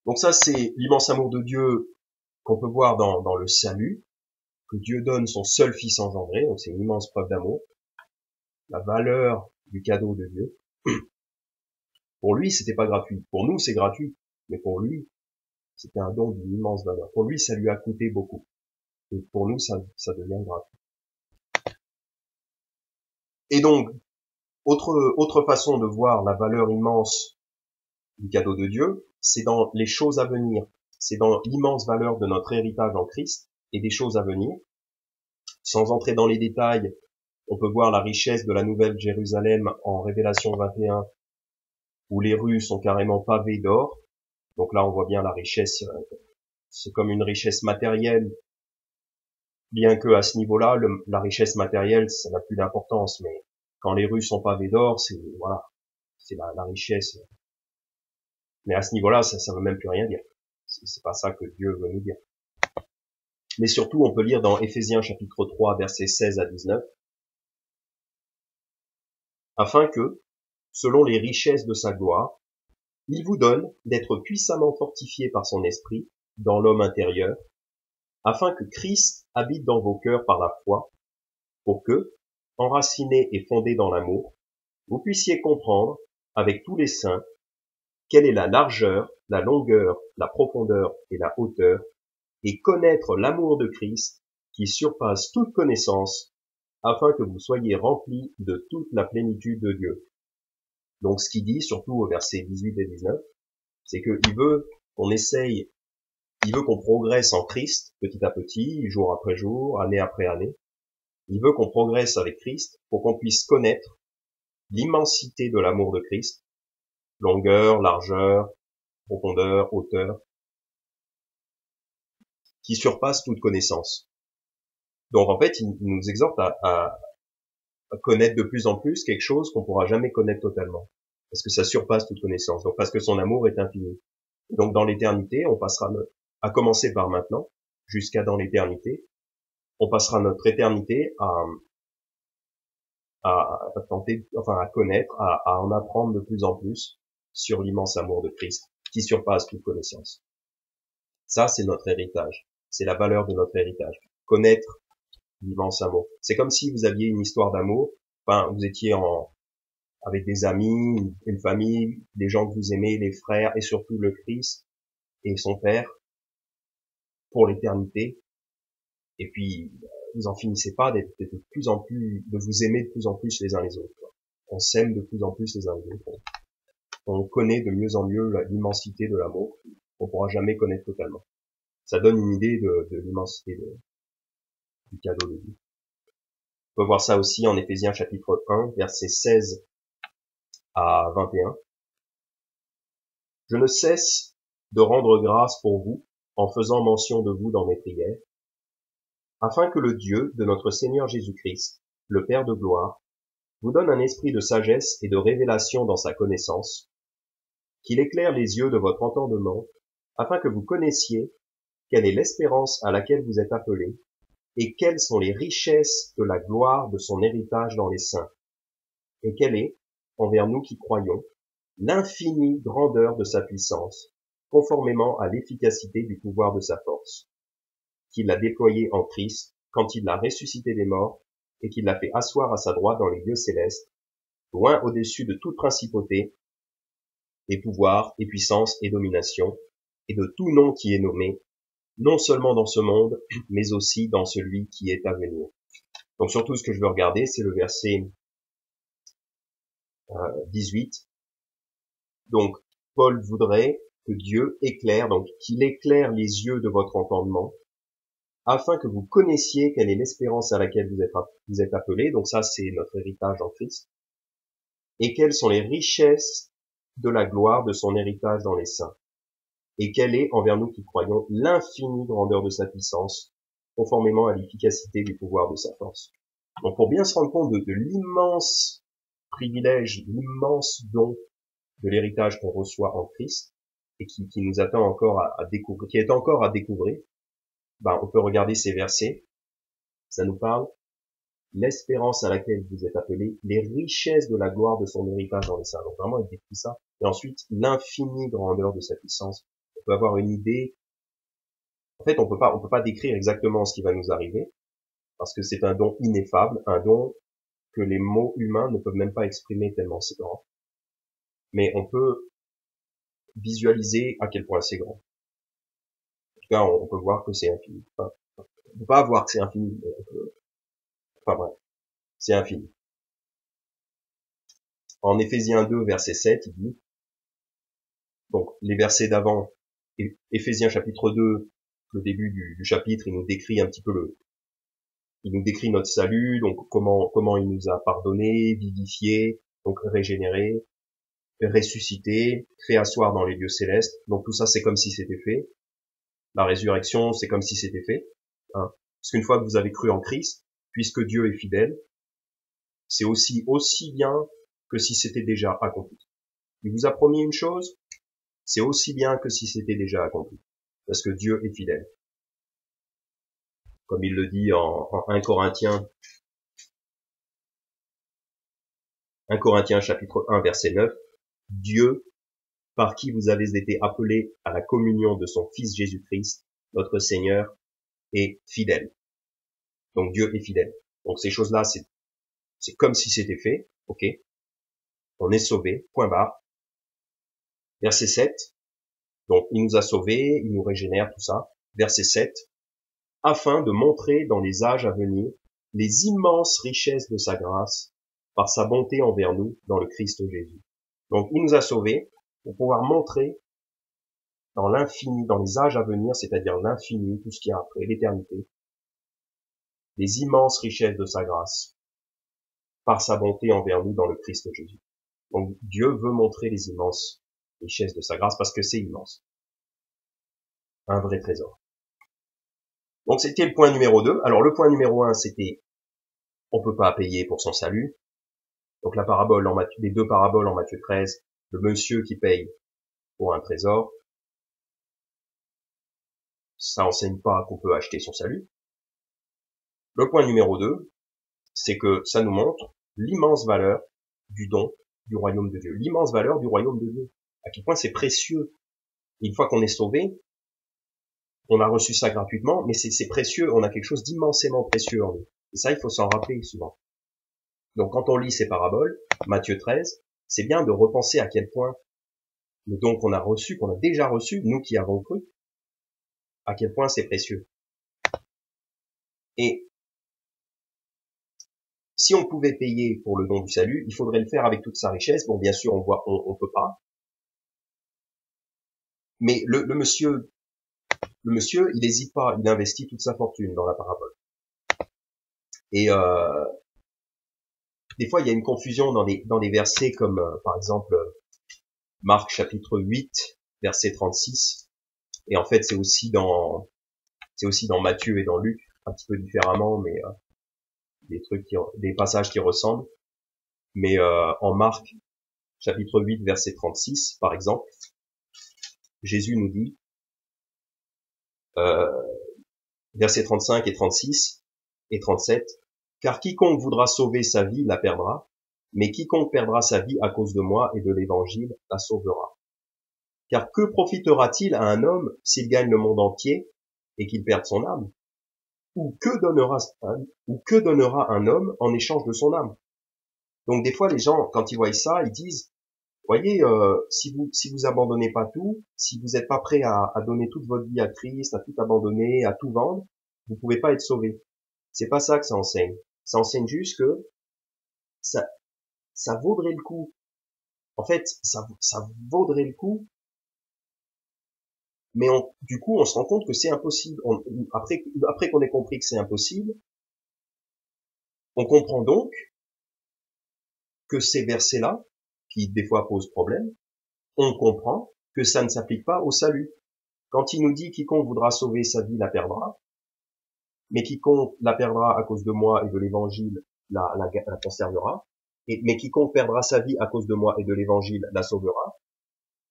Donc ça c'est l'immense amour de Dieu qu'on peut voir dans le salut, que Dieu donne son seul Fils engendré. Donc c'est une immense preuve d'amour. La valeur du cadeau de Dieu. Pour lui, c'était pas gratuit. Pour nous, c'est gratuit. Mais pour lui, c'était un don d'une immense valeur. Pour lui, ça lui a coûté beaucoup. Et pour nous, ça devient gratuit. Et donc, autre façon de voir la valeur immense du cadeau de Dieu, c'est dans les choses à venir. C'est dans l'immense valeur de notre héritage en Christ et des choses à venir. Sans entrer dans les détails, on peut voir la richesse de la Nouvelle Jérusalem en Révélation 21, où les rues sont carrément pavées d'or. Donc là, on voit bien la richesse. C'est comme une richesse matérielle, bien que à ce niveau-là, la richesse matérielle, ça n'a plus d'importance. Mais quand les rues sont pavées d'or, c'est voilà, c'est la richesse. Mais à ce niveau-là, ça veut même plus rien dire. C'est pas ça que Dieu veut nous dire. Mais surtout, on peut lire dans Éphésiens chapitre 3, versets 16 à 19, afin que, selon les richesses de sa gloire, il vous donne d'être puissamment fortifiés par son esprit dans l'homme intérieur, afin que Christ habite dans vos cœurs par la foi, pour que, enracinés et fondés dans l'amour, vous puissiez comprendre, avec tous les saints, quelle est la largeur, la longueur, la profondeur et la hauteur, et connaître l'amour de Christ qui surpasse toute connaissance, afin que vous soyez remplis de toute la plénitude de Dieu. Donc ce qu'il dit, surtout au verset 18 et 19, c'est qu'il veut qu'on essaye, il veut qu'on progresse en Christ petit à petit, jour après jour, année après année. Il veut qu'on progresse avec Christ pour qu'on puisse connaître l'immensité de l'amour de Christ, longueur, largeur, profondeur, hauteur, qui surpasse toute connaissance. Donc en fait, il nous exhorte à connaître de plus en plus quelque chose qu'on pourra jamais connaître totalement, parce que ça surpasse toute connaissance, donc parce que son amour est infini. Donc dans l'éternité, on passera, à commencer par maintenant, jusqu'à dans l'éternité, on passera notre éternité à tenter, enfin à connaître, à en apprendre de plus en plus sur l'immense amour de Christ, qui surpasse toute connaissance. Ça, c'est notre héritage. C'est la valeur de notre héritage. Connaître l'immense amour. C'est comme si vous aviez une histoire d'amour, enfin, vous étiez avec des amis, une famille, des gens que vous aimez, les frères, et surtout le Christ et son Père, pour l'éternité. Et puis, vous en finissez pas d'être de plus en plus, de vous aimer de plus en plus les uns les autres. On s'aime de plus en plus les uns les autres. On connaît de mieux en mieux l'immensité de l'amour qu'on pourra jamais connaître totalement. Ça donne une idée de l'immensité du cadeau de Dieu. On peut voir ça aussi en Éphésiens chapitre 1, versets 16 à 21. Je ne cesse de rendre grâce pour vous en faisant mention de vous dans mes prières, afin que le Dieu de notre Seigneur Jésus-Christ, le Père de gloire, vous donne un esprit de sagesse et de révélation dans sa connaissance, qu'il éclaire les yeux de votre entendement, afin que vous connaissiez quelle est l'espérance à laquelle vous êtes appelés, et quelles sont les richesses de la gloire de son héritage dans les saints, et quelle est, envers nous qui croyons, l'infinie grandeur de sa puissance, conformément à l'efficacité du pouvoir de sa force, qu'il a déployé en Christ quand il l'a ressuscité des morts et qu'il l'a fait asseoir à sa droite dans les lieux célestes, loin au-dessus de toute principauté, et pouvoir, et puissance, et domination, et de tout nom qui est nommé, non seulement dans ce monde, mais aussi dans celui qui est à venir. Donc surtout ce que je veux regarder, c'est le verset 18. Donc Paul voudrait que Dieu éclaire, donc qu'il éclaire les yeux de votre entendement, afin que vous connaissiez quelle est l'espérance à laquelle vous êtes appelés, donc ça c'est notre héritage en Christ, et quelles sont les richesses de la gloire de son héritage dans les saints, et quelle est, envers nous qui croyons, l'infinie grandeur de sa puissance, conformément à l'efficacité du pouvoir de sa force. Donc pour bien se rendre compte de l'immense privilège, l'immense don de l'héritage qu'on reçoit en Christ, et qui nous attend encore à découvrir, qui est encore à découvrir, on peut regarder ces versets. Ça nous parle l'espérance à laquelle vous êtes appelés, les richesses de la gloire de son héritage dans les saints. Donc vraiment, il décrit ça. Et ensuite, l'infinie grandeur de sa puissance. On peut avoir une idée. En fait, on peut pas décrire exactement ce qui va nous arriver, parce que c'est un don ineffable, un don que les mots humains ne peuvent même pas exprimer tellement c'est grand. Mais on peut visualiser à quel point c'est grand. En tout cas, on peut voir que c'est infini. Enfin, on peut pas voir que c'est infini, mais on peut... Enfin bref, c'est infini. En Éphésiens 2, verset 7, il dit, donc les versets d'avant, Éphésiens chapitre 2, le début du chapitre, il nous décrit un petit peu il nous décrit notre salut, donc comment il nous a pardonné, vivifié, donc régénéré, ressuscité, fait asseoir dans les lieux célestes. Donc tout ça, c'est comme si c'était fait. La résurrection, c'est comme si c'était fait. Hein. Parce qu'une fois que vous avez cru en Christ, puisque Dieu est fidèle, c'est aussi bien que si c'était déjà accompli. Il vous a promis une chose, c'est aussi bien que si c'était déjà accompli. Parce que Dieu est fidèle. Comme il le dit en 1 Corinthiens chapitre 1 verset 9, Dieu, par qui vous avez été appelés à la communion de son Fils Jésus-Christ, notre Seigneur, est fidèle. Donc Dieu est fidèle. Donc ces choses-là, c'est comme si c'était fait, ok. On est sauvé, point barre. Verset 7, donc il nous a sauvés, il nous régénère, tout ça. Verset 7, afin de montrer dans les âges à venir les immenses richesses de sa grâce par sa bonté envers nous dans le Christ Jésus. Donc il nous a sauvés pour pouvoir montrer dans l'infini, dans les âges à venir, c'est-à-dire l'infini, tout ce qui est après, l'éternité, les immenses richesses de sa grâce par sa bonté envers nous dans le Christ Jésus. Donc Dieu veut montrer les immenses richesses de sa grâce parce que c'est immense. Un vrai trésor. Donc c'était le point numéro 2. Alors le point numéro 1, c'était on peut pas payer pour son salut. Donc la parabole les deux paraboles en Matthieu 13, le monsieur qui paye pour un trésor, ça enseigne pas qu'on peut acheter son salut. Le point numéro 2, c'est que ça nous montre l'immense valeur du don du royaume de Dieu. L'immense valeur du royaume de Dieu. À quel point c'est précieux. Une fois qu'on est sauvé, on a reçu ça gratuitement, mais c'est précieux. On a quelque chose d'immensément précieux en nous. Et ça, il faut s'en rappeler souvent. Donc quand on lit ces paraboles, Matthieu 13, c'est bien de repenser à quel point le don qu'on a reçu, qu'on a déjà reçu, nous qui avons cru, à quel point c'est précieux. Et si on pouvait payer pour le don du salut, il faudrait le faire avec toute sa richesse. Bon, bien sûr, on peut pas. Mais le monsieur, il n'hésite pas, il investit toute sa fortune dans la parabole. Et des fois, il y a une confusion dans des versets comme, par exemple, Marc chapitre 8, verset 36. Et en fait, c'est aussi dans Matthieu et dans Luc, un petit peu différemment, mais des passages qui ressemblent. Mais en Marc chapitre 8, verset 36, par exemple, Jésus nous dit, versets 35 et 36 et 37, car quiconque voudra sauver sa vie la perdra, mais quiconque perdra sa vie à cause de moi et de l'évangile la sauvera. Car que profitera-t-il à un homme s'il gagne le monde entier et qu'il perde son âme? Ou que donnera un homme en échange de son âme? Donc des fois les gens, quand ils voient ça, ils disent, voyez, si vous abandonnez pas tout, si vous n'êtes pas prêt à donner toute votre vie à Christ, à tout abandonner, à tout vendre, vous pouvez pas être sauvé. C'est pas ça que ça enseigne. Ça enseigne juste que ça vaudrait le coup. En fait, ça vaudrait le coup, mais du coup, on se rend compte que c'est impossible. Après qu'on ait compris que c'est impossible, on comprend donc que ces versets-là, qui des fois posent problème, on comprend que ça ne s'applique pas au salut. Quand il nous dit quiconque voudra sauver sa vie la perdra, mais quiconque la perdra à cause de moi et de l'évangile la conservera, mais quiconque perdra sa vie à cause de moi et de l'évangile la sauvera.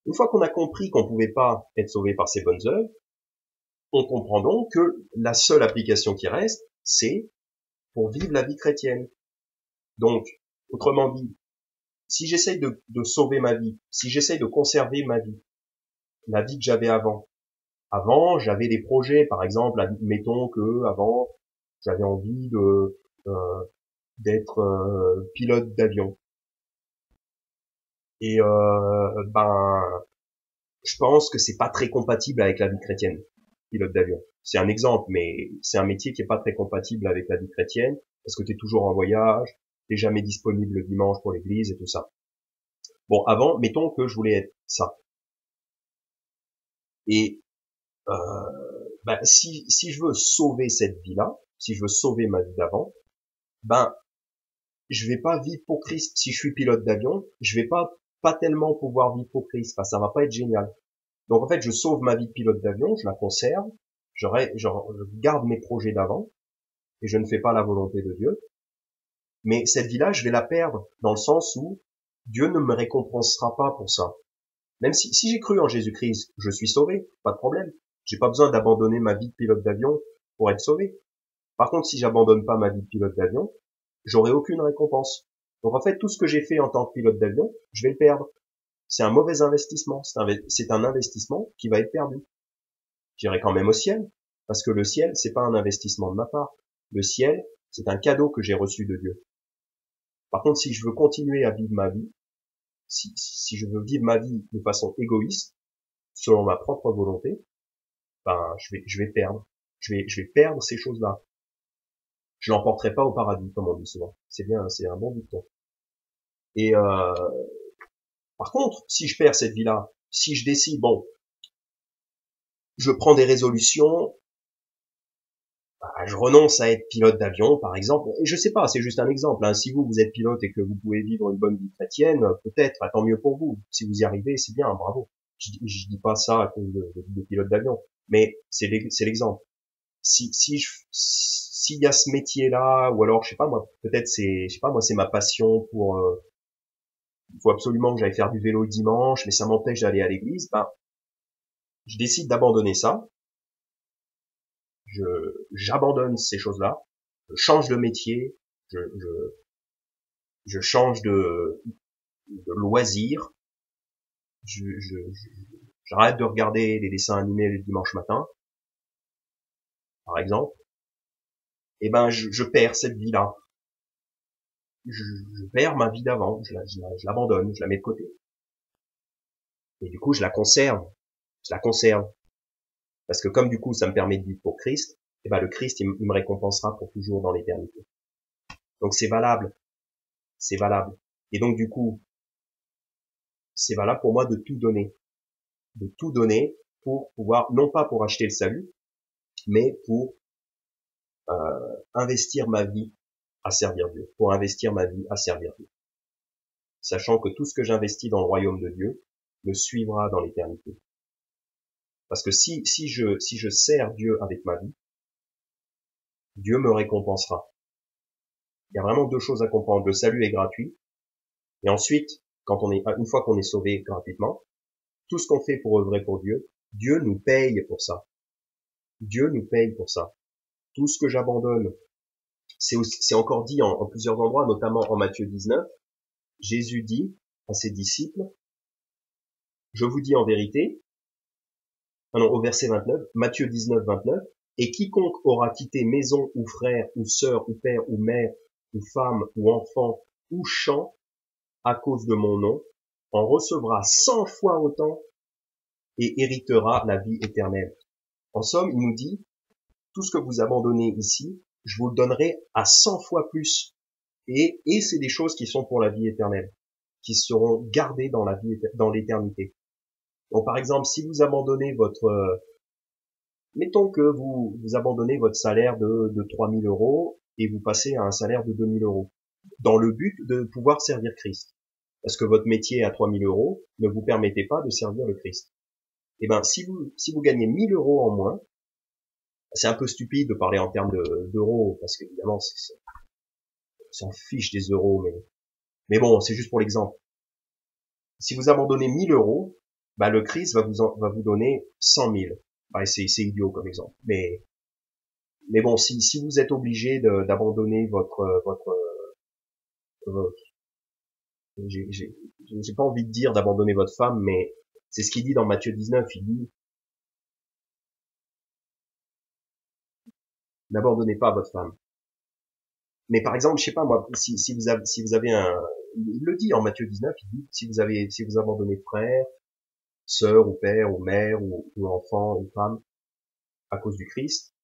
Une fois qu'on a compris qu'on pouvait pas être sauvé par ses bonnes œuvres, on comprend donc que la seule application qui reste, c'est pour vivre la vie chrétienne. Donc, autrement dit, si j'essaye de sauver ma vie, si j'essaye de conserver ma vie, la vie que j'avais avant, j'avais des projets, par exemple, mettons que avant, j'avais envie d'être pilote d'avion. Et je pense que c'est pas très compatible avec la vie chrétienne, pilote d'avion. C'est un exemple, mais c'est un métier qui est pas très compatible avec la vie chrétienne, parce que tu es toujours en voyage, t'es jamais disponible le dimanche pour l'église et tout ça. Bon, avant, mettons que je voulais être ça. Et si je veux sauver cette vie-là, si je veux sauver ma vie d'avant, je vais pas vivre pour Christ. Si je suis pilote d'avion, je vais pas tellement pouvoir vivre pour Christ. Enfin, ça va pas être génial. Donc en fait, je sauve ma vie de pilote d'avion, je la conserve, je garde mes projets d'avant et je ne fais pas la volonté de Dieu. Mais cette vie-là, je vais la perdre dans le sens où Dieu ne me récompensera pas pour ça. Même si j'ai cru en Jésus-Christ, je suis sauvé, pas de problème. J'ai pas besoin d'abandonner ma vie de pilote d'avion pour être sauvé. Par contre, si j'abandonne pas ma vie de pilote d'avion, j'aurai aucune récompense. Donc en fait, tout ce que j'ai fait en tant que pilote d'avion, je vais le perdre. C'est un mauvais investissement. C'est un investissement qui va être perdu. J'irai quand même au ciel, parce que le ciel, c'est pas un investissement de ma part. Le ciel, c'est un cadeau que j'ai reçu de Dieu. Par contre, si je veux continuer à vivre ma vie, si je veux vivre ma vie de façon égoïste, selon ma propre volonté, je vais perdre. Je vais perdre ces choses-là. Je l'emporterai pas au paradis, comme on dit souvent. C'est bien, c'est un bon dicton. Et par contre, si je perds cette vie-là, si je décide, bon, je prends des résolutions, je renonce à être pilote d'avion, par exemple, et je sais pas, c'est juste un exemple, hein. Si vous êtes pilote et que vous pouvez vivre une bonne vie chrétienne, peut-être, tant mieux pour vous. Si vous y arrivez, c'est bien, bravo. Je dis pas ça à cause de pilote d'avion, mais c'est l'exemple. S'il y a ce métier-là, ou alors, je sais pas moi, peut-être c'est ma passion pour, il faut absolument que j'aille faire du vélo le dimanche, mais ça m'empêche d'aller à l'église, je décide d'abandonner ça, j'abandonne ces choses-là, je change de métier, je change de loisir, j'arrête de regarder les dessins animés le dimanche matin, par exemple, et je perds cette vie-là. Je perds ma vie d'avant, je l'abandonne, je la mets de côté. Et du coup, je la conserve. Parce que comme du coup, ça me permet de vivre pour Christ, le Christ, il me récompensera pour toujours dans l'éternité. Donc c'est valable. C'est valable. Et donc du coup, c'est valable pour moi de tout donner. De tout donner pour pouvoir, non pas pour acheter le salut, mais pour investir ma vie à servir Dieu. Pour investir ma vie à servir Dieu. Sachant que tout ce que j'investis dans le royaume de Dieu me suivra dans l'éternité. Parce que si je sers Dieu avec ma vie, Dieu me récompensera. Il y a vraiment deux choses à comprendre. Le salut est gratuit. Et ensuite, une fois qu'on est sauvé gratuitement, tout ce qu'on fait pour œuvrer pour Dieu, Dieu nous paye pour ça. Dieu nous paye pour ça. Tout ce que j'abandonne, c'est encore dit en plusieurs endroits, notamment en Matthieu 19, Jésus dit à ses disciples, je vous dis en vérité, au verset 29, Matthieu 19, 29, et quiconque aura quitté maison ou frère ou sœur ou père ou mère ou femme ou enfant ou champ à cause de mon nom, en recevra 100 fois autant et héritera la vie éternelle. En somme, il nous dit, tout ce que vous abandonnez ici, je vous le donnerai à 100 fois plus. Et c'est des choses qui sont pour la vie éternelle, qui seront gardées dans l'éternité. Donc par exemple, si vous abandonnez mettons que vous abandonnez votre salaire de 3 000 euros et vous passez à un salaire de 2 000 euros, dans le but de pouvoir servir Christ. Parce que votre métier à 3 000 euros ne vous permettait pas de servir le Christ. Si vous gagnez 1 000 euros en moins, c'est un peu stupide de parler en termes d'euros, parce qu'évidemment, on s'en fiche des euros, mais bon, c'est juste pour l'exemple. Si vous abandonnez 1 000 euros, le Christ va vous donner 100 000. C'est idiot comme exemple. Mais bon, si vous êtes obligé d'abandonner j'ai pas envie de dire d'abandonner votre femme, mais c'est ce qu'il dit dans Matthieu 19, il dit, n'abandonnez pas votre femme. Mais par exemple, je sais pas moi, si vous avez un, il le dit en Matthieu 19, il dit si vous abandonnez frère, sœur ou père ou mère ou enfant ou femme à cause du Christ,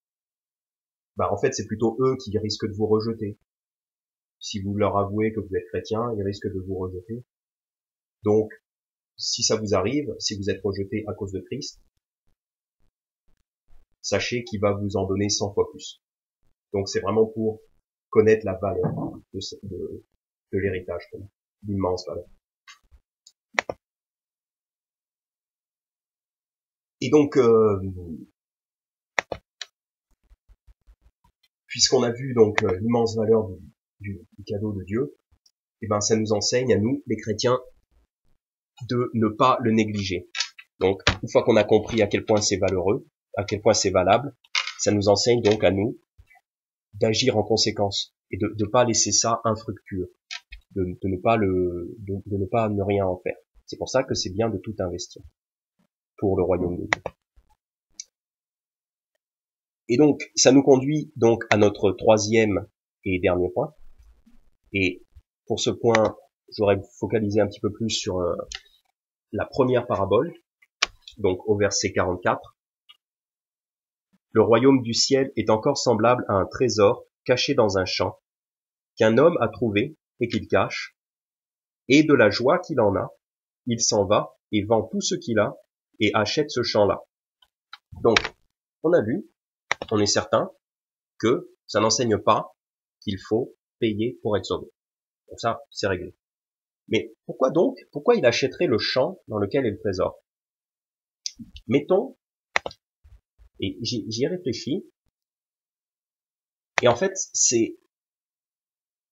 bah en fait c'est plutôt eux qui risquent de vous rejeter. Si vous leur avouez que vous êtes chrétien, ils risquent de vous rejeter. Donc si ça vous arrive, si vous êtes rejeté à cause de Christ, sachez qu'il va vous en donner 100 fois plus. Donc c'est vraiment pour connaître la valeur de l'héritage, l'immense valeur. Et donc, puisqu'on a vu donc l'immense valeur du cadeau de Dieu, et ben ça nous enseigne à nous, les chrétiens, de ne pas le négliger. Donc, une fois qu'on a compris à quel point c'est valeureux, à quel point c'est valable, ça nous enseigne donc à nous d'agir en conséquence et de ne pas laisser ça infructueux, de ne pas ne rien en faire. C'est pour ça que c'est bien de tout investir pour le royaume de Dieu. Et donc, ça nous conduit donc à notre troisième et dernier point. Et pour ce point, j'aurais focalisé un petit peu plus sur la première parabole, donc au verset 44. Le royaume du ciel est encore semblable à un trésor caché dans un champ, qu'un homme a trouvé et qu'il cache, et de la joie qu'il en a, il s'en va et vend tout ce qu'il a et achète ce champ-là. Donc, on a vu, on est certain que ça n'enseigne pas qu'il faut payer pour être sauvé. Donc ça, c'est réglé. Mais pourquoi il achèterait le champ dans lequel est le trésor? Mettons, et j'y ai réfléchi, et en fait, c'est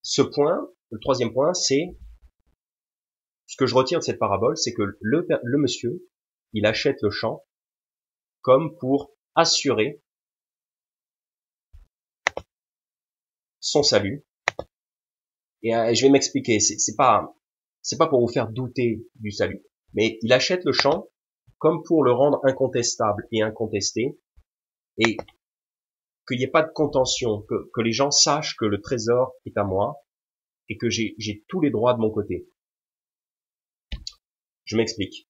ce point, le troisième point, c'est ce que je retire de cette parabole, c'est que le monsieur, il achète le champ comme pour assurer son salut. Et je vais m'expliquer, c'est pas pour vous faire douter du salut, mais il achète le champ comme pour le rendre incontestable et incontesté, et qu'il n'y ait pas de contention, que les gens sachent que le trésor est à moi et que j'ai tous les droits de mon côté. Je m'explique.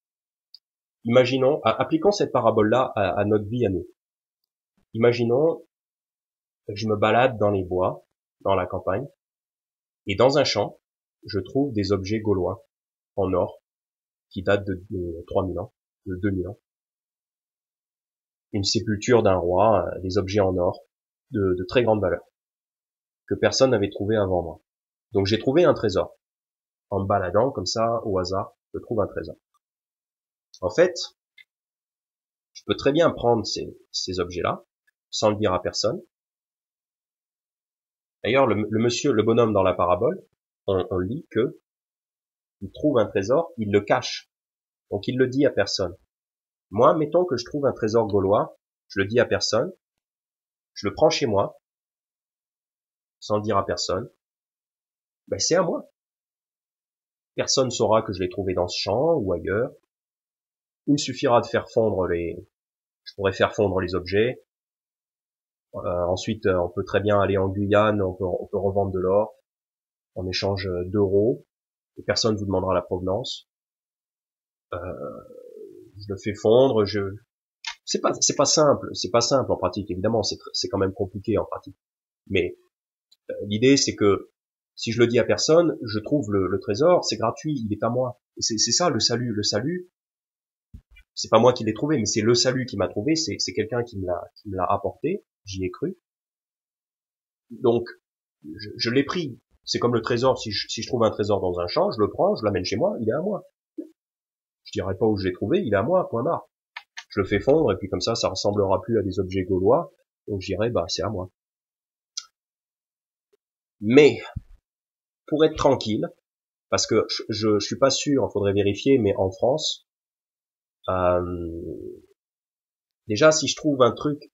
Imaginons, appliquons cette parabole-là à notre vie à nous. Imaginons que je me balade dans les bois, dans la campagne, et dans un champ, je trouve des objets gaulois en or qui datent de 3000 ans, de 2000 ans. Une sépulture d'un roi, des objets en or de très grande valeur que personne n'avait trouvé avant moi. Donc j'ai trouvé un trésor. En me baladant comme ça au hasard, je trouve un trésor. En fait, je peux très bien prendre ces objets-là sans le dire à personne. D'ailleurs, le bonhomme dans la parabole, on lit que il trouve un trésor, il le cache. Donc il le dit à personne. Moi, mettons que je trouve un trésor gaulois, je le dis à personne, je le prends chez moi, sans le dire à personne, ben c'est à moi. Personne saura que je l'ai trouvé dans ce champ ou ailleurs. Il me suffira de faire fondre je pourrais faire fondre les objets. Ensuite, on peut très bien aller en Guyane, on peut revendre de l'or en échange d'euros, et personne ne vous demandera la provenance. Je le fais fondre, c'est pas simple en pratique, évidemment, c'est quand même compliqué en pratique. Mais l'idée, c'est que si je le dis à personne, je trouve le trésor, c'est gratuit, il est à moi. C'est ça le salut. Le salut, c'est pas moi qui l'ai trouvé, mais c'est le salut qui m'a trouvé, c'est quelqu'un qui me l'a apporté, j'y ai cru. Donc, je l'ai pris. C'est comme le trésor, si je trouve un trésor dans un champ, je le prends, je l'amène chez moi, il est à moi. Je dirai pas où je l'ai trouvé, il est à moi, point barre. Je le fais fondre, et puis comme ça ressemblera plus à des objets gaulois, donc je dirai, bah, c'est à moi. Mais, pour être tranquille, parce que je suis pas sûr, il faudrait vérifier, mais en France, déjà, si je trouve un truc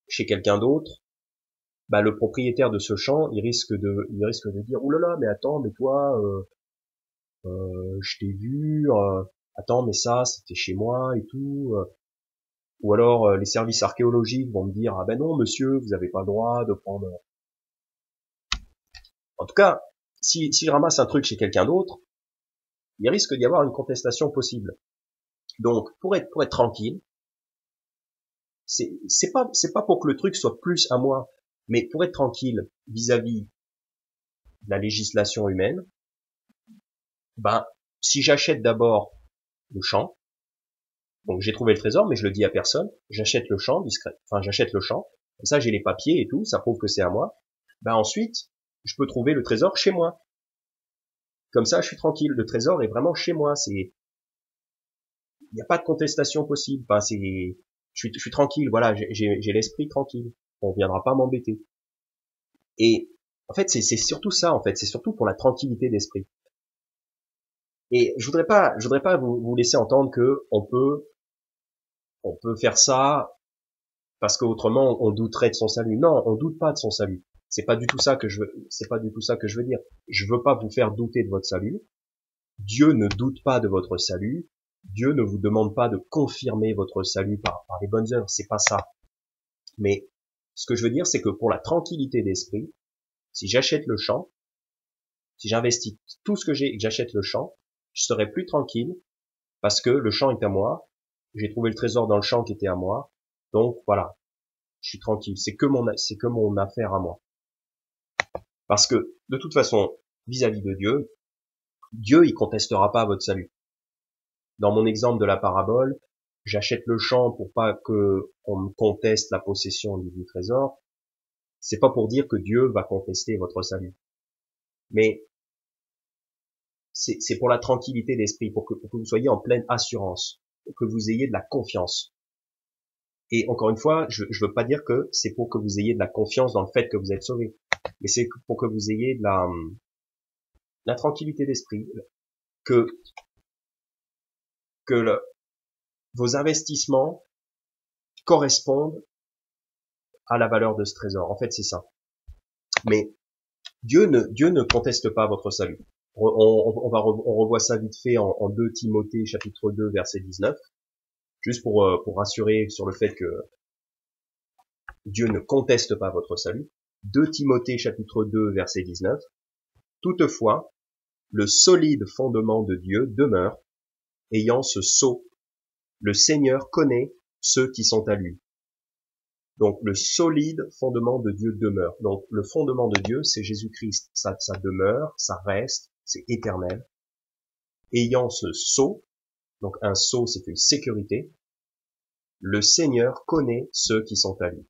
chez quelqu'un d'autre, bah, le propriétaire de ce champ, il risque de dire, oulala, mais attends, mais toi, je t'ai vu, attends, mais ça, c'était chez moi et tout. Ou alors, les services archéologiques vont me dire, ah ben non, monsieur, vous avez pas le droit de prendre En tout cas, si je ramasse un truc chez quelqu'un d'autre, il risque d'y avoir une contestation possible. Donc, pour être tranquille, c'est pas pour que le truc soit plus à moi, mais pour être tranquille vis-à-vis de la législation humaine, ben, si j'achète d'abord le champ, donc j'ai trouvé le trésor, mais je le dis à personne, j'achète le champ j'achète le champ, comme ça j'ai les papiers et tout, ça prouve que c'est à moi, ben ensuite, je peux trouver le trésor chez moi. Comme ça, je suis tranquille, le trésor est vraiment chez moi, il n'y a pas de contestation possible, enfin, je suis tranquille, voilà, j'ai l'esprit tranquille, on viendra pas m'embêter. Et en fait, c'est surtout ça, en fait, c'est surtout pour la tranquillité d'esprit. Et je voudrais pas vous laisser entendre que on peut faire ça parce qu'autrement on douterait de son salut. Non, on doute pas de son salut. C'est pas du tout ça que je veux dire. Je veux pas vous faire douter de votre salut. Dieu ne doute pas de votre salut. Dieu ne vous demande pas de confirmer votre salut par les bonnes œuvres. C'est pas ça. Mais ce que je veux dire, c'est que pour la tranquillité d'esprit, si j'achète le champ, si j'investis tout ce que j'ai et que j'achète le champ, je serai plus tranquille parce que le champ est à moi. J'ai trouvé le trésor dans le champ qui était à moi. Donc voilà, je suis tranquille. C'est que mon affaire à moi. Parce que de toute façon, vis-à-vis de Dieu, Dieu il contestera pas votre salut. Dans mon exemple de la parabole, j'achète le champ pour pas que on me conteste la possession du trésor. C'est pas pour dire que Dieu va contester votre salut. Mais c'est pour la tranquillité d'esprit, pour que vous soyez en pleine assurance, pour que vous ayez de la confiance. Et encore une fois, je veux pas dire que c'est pour que vous ayez de la confiance dans le fait que vous êtes sauvé, mais c'est pour que vous ayez de la tranquillité d'esprit, que vos investissements correspondent à la valeur de ce trésor. En fait, c'est ça. Mais Dieu ne conteste pas votre salut. On revoit ça vite fait en 2 Timothée chapitre 2 verset 19, juste pour rassurer sur le fait que Dieu ne conteste pas votre salut. 2 Timothée chapitre 2 verset 19. Toutefois, le solide fondement de Dieu demeure, ayant ce sceau. Le Seigneur connaît ceux qui sont à lui. Donc le solide fondement de Dieu demeure. Donc le fondement de Dieu, c'est Jésus-Christ. Ça demeure, ça reste, c'est éternel. Ayant ce sceau, donc un sceau c'est une sécurité, le Seigneur connaît ceux qui sont à lui.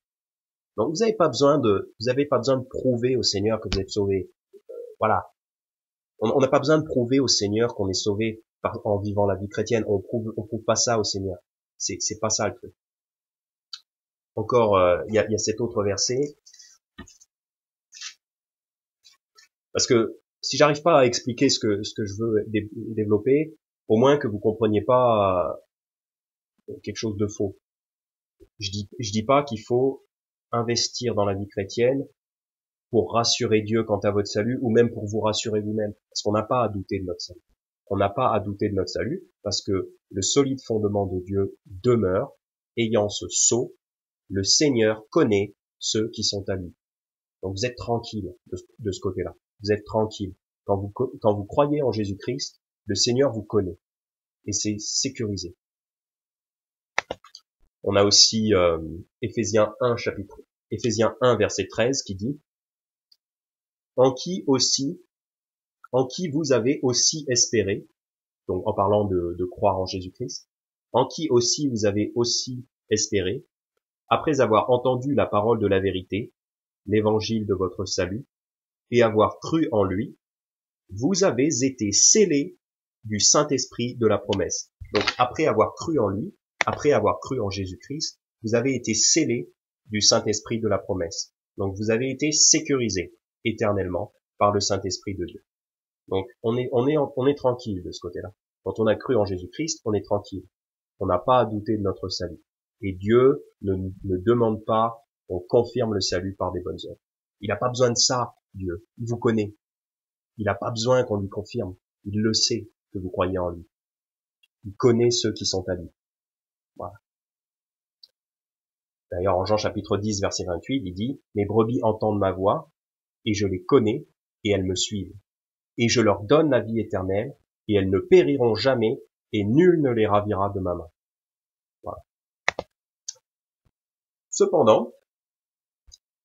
Donc vous n'avez pas besoin de prouver au Seigneur que vous êtes sauvé. Voilà. On n'a pas besoin de prouver au Seigneur qu'on est sauvé en vivant la vie chrétienne. On prouve pas ça au Seigneur. C'est pas ça le truc. Encore, il y a cet autre verset. Parce que si j'arrive pas à expliquer ce que je veux développer, au moins que vous compreniez pas quelque chose de faux. Je dis pas qu'il faut investir dans la vie chrétienne pour rassurer Dieu quant à votre salut ou même pour vous rassurer vous-même. Parce qu'on n'a pas à douter de notre salut. On n'a pas à douter de notre salut parce que le solide fondement de Dieu demeure, ayant ce sceau, le Seigneur connaît ceux qui sont à lui. Donc vous êtes tranquille de ce côté-là. Vous êtes tranquille. Quand vous croyez en Jésus-Christ, le Seigneur vous connaît. Et c'est sécurisé. On a aussi Éphésiens 1 verset 13 qui dit en qui vous avez aussi espéré, donc en parlant de croire en Jésus-Christ, en qui aussi vous avez aussi espéré, après avoir entendu la parole de la vérité, l'évangile de votre salut, et avoir cru en lui, vous avez été scellés du Saint-Esprit de la promesse. Donc après avoir cru en lui, après avoir cru en Jésus-Christ, vous avez été scellés du Saint-Esprit de la promesse. Donc vous avez été sécurisés éternellement par le Saint-Esprit de Dieu. Donc on est tranquille de ce côté-là. Quand on a cru en Jésus-Christ, on est tranquille. On n'a pas à douter de notre salut. Et Dieu ne demande pas qu'on confirme le salut par des bonnes œuvres. Il n'a pas besoin de ça, Dieu. Il vous connaît. Il n'a pas besoin qu'on lui confirme. Il le sait que vous croyez en lui. Il connaît ceux qui sont à lui. Voilà. D'ailleurs, en Jean chapitre 10, verset 28, il dit « Mes brebis entendent ma voix, et je les connais, et elles me suivent. Et je leur donne la vie éternelle, et elles ne périront jamais, et nul ne les ravira de ma main. Voilà. Cependant,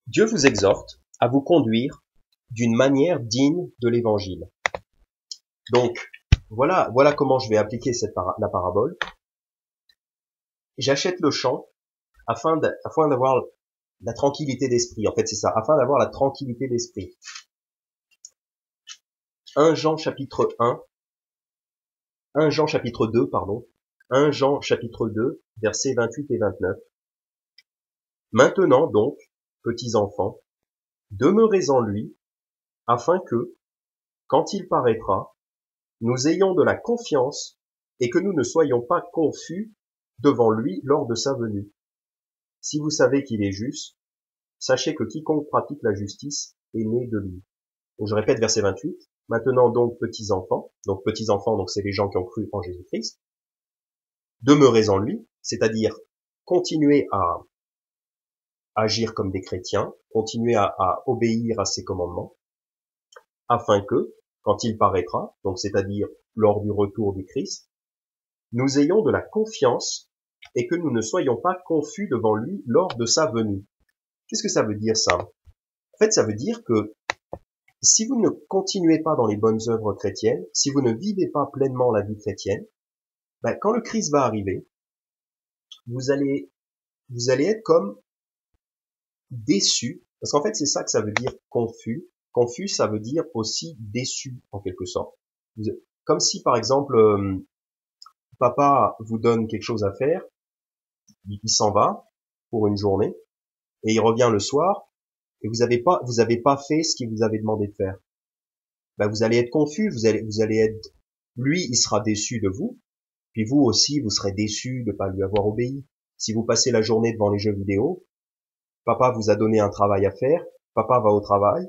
Dieu vous exhorte à vous conduire d'une manière digne de l'évangile. Donc, voilà comment je vais appliquer la parabole. J'achète le champ afin d'avoir la tranquillité d'esprit. En fait, c'est ça, afin d'avoir la tranquillité d'esprit. 1 Jean chapitre 2, 1 Jean chapitre 2, versets 28 et 29. Maintenant donc, petits enfants, demeurez en lui, afin que, quand il paraîtra, nous ayons de la confiance et que nous ne soyons pas confus devant lui lors de sa venue. Si vous savez qu'il est juste, sachez que quiconque pratique la justice est né de lui. Donc je répète verset 28. Maintenant donc petits enfants, donc c'est les gens qui ont cru en Jésus-Christ, demeurez en lui, c'est-à-dire continuez à agir comme des chrétiens, continuez à obéir à ses commandements, afin que, quand il paraîtra, donc c'est-à-dire lors du retour du Christ, nous ayons de la confiance et que nous ne soyons pas confus devant lui lors de sa venue. Qu'est-ce que ça veut dire ça? En fait, ça veut dire que si vous ne continuez pas dans les bonnes œuvres chrétiennes, si vous ne vivez pas pleinement la vie chrétienne, quand le Christ va arriver, vous allez être comme déçu, parce qu'en fait c'est ça que ça veut dire confus. Confus, ça veut dire aussi déçu en quelque sorte. Comme si par exemple papa vous donne quelque chose à faire, il s'en va pour une journée et il revient le soir et vous avez pas fait ce qu'il vous avait demandé de faire. Vous allez être confus, vous allez être, lui il sera déçu de vous, puis vous aussi vous serez déçu de pas lui avoir obéi. Si vous passez la journée devant les jeux vidéo, papa vous a donné un travail à faire, papa va au travail,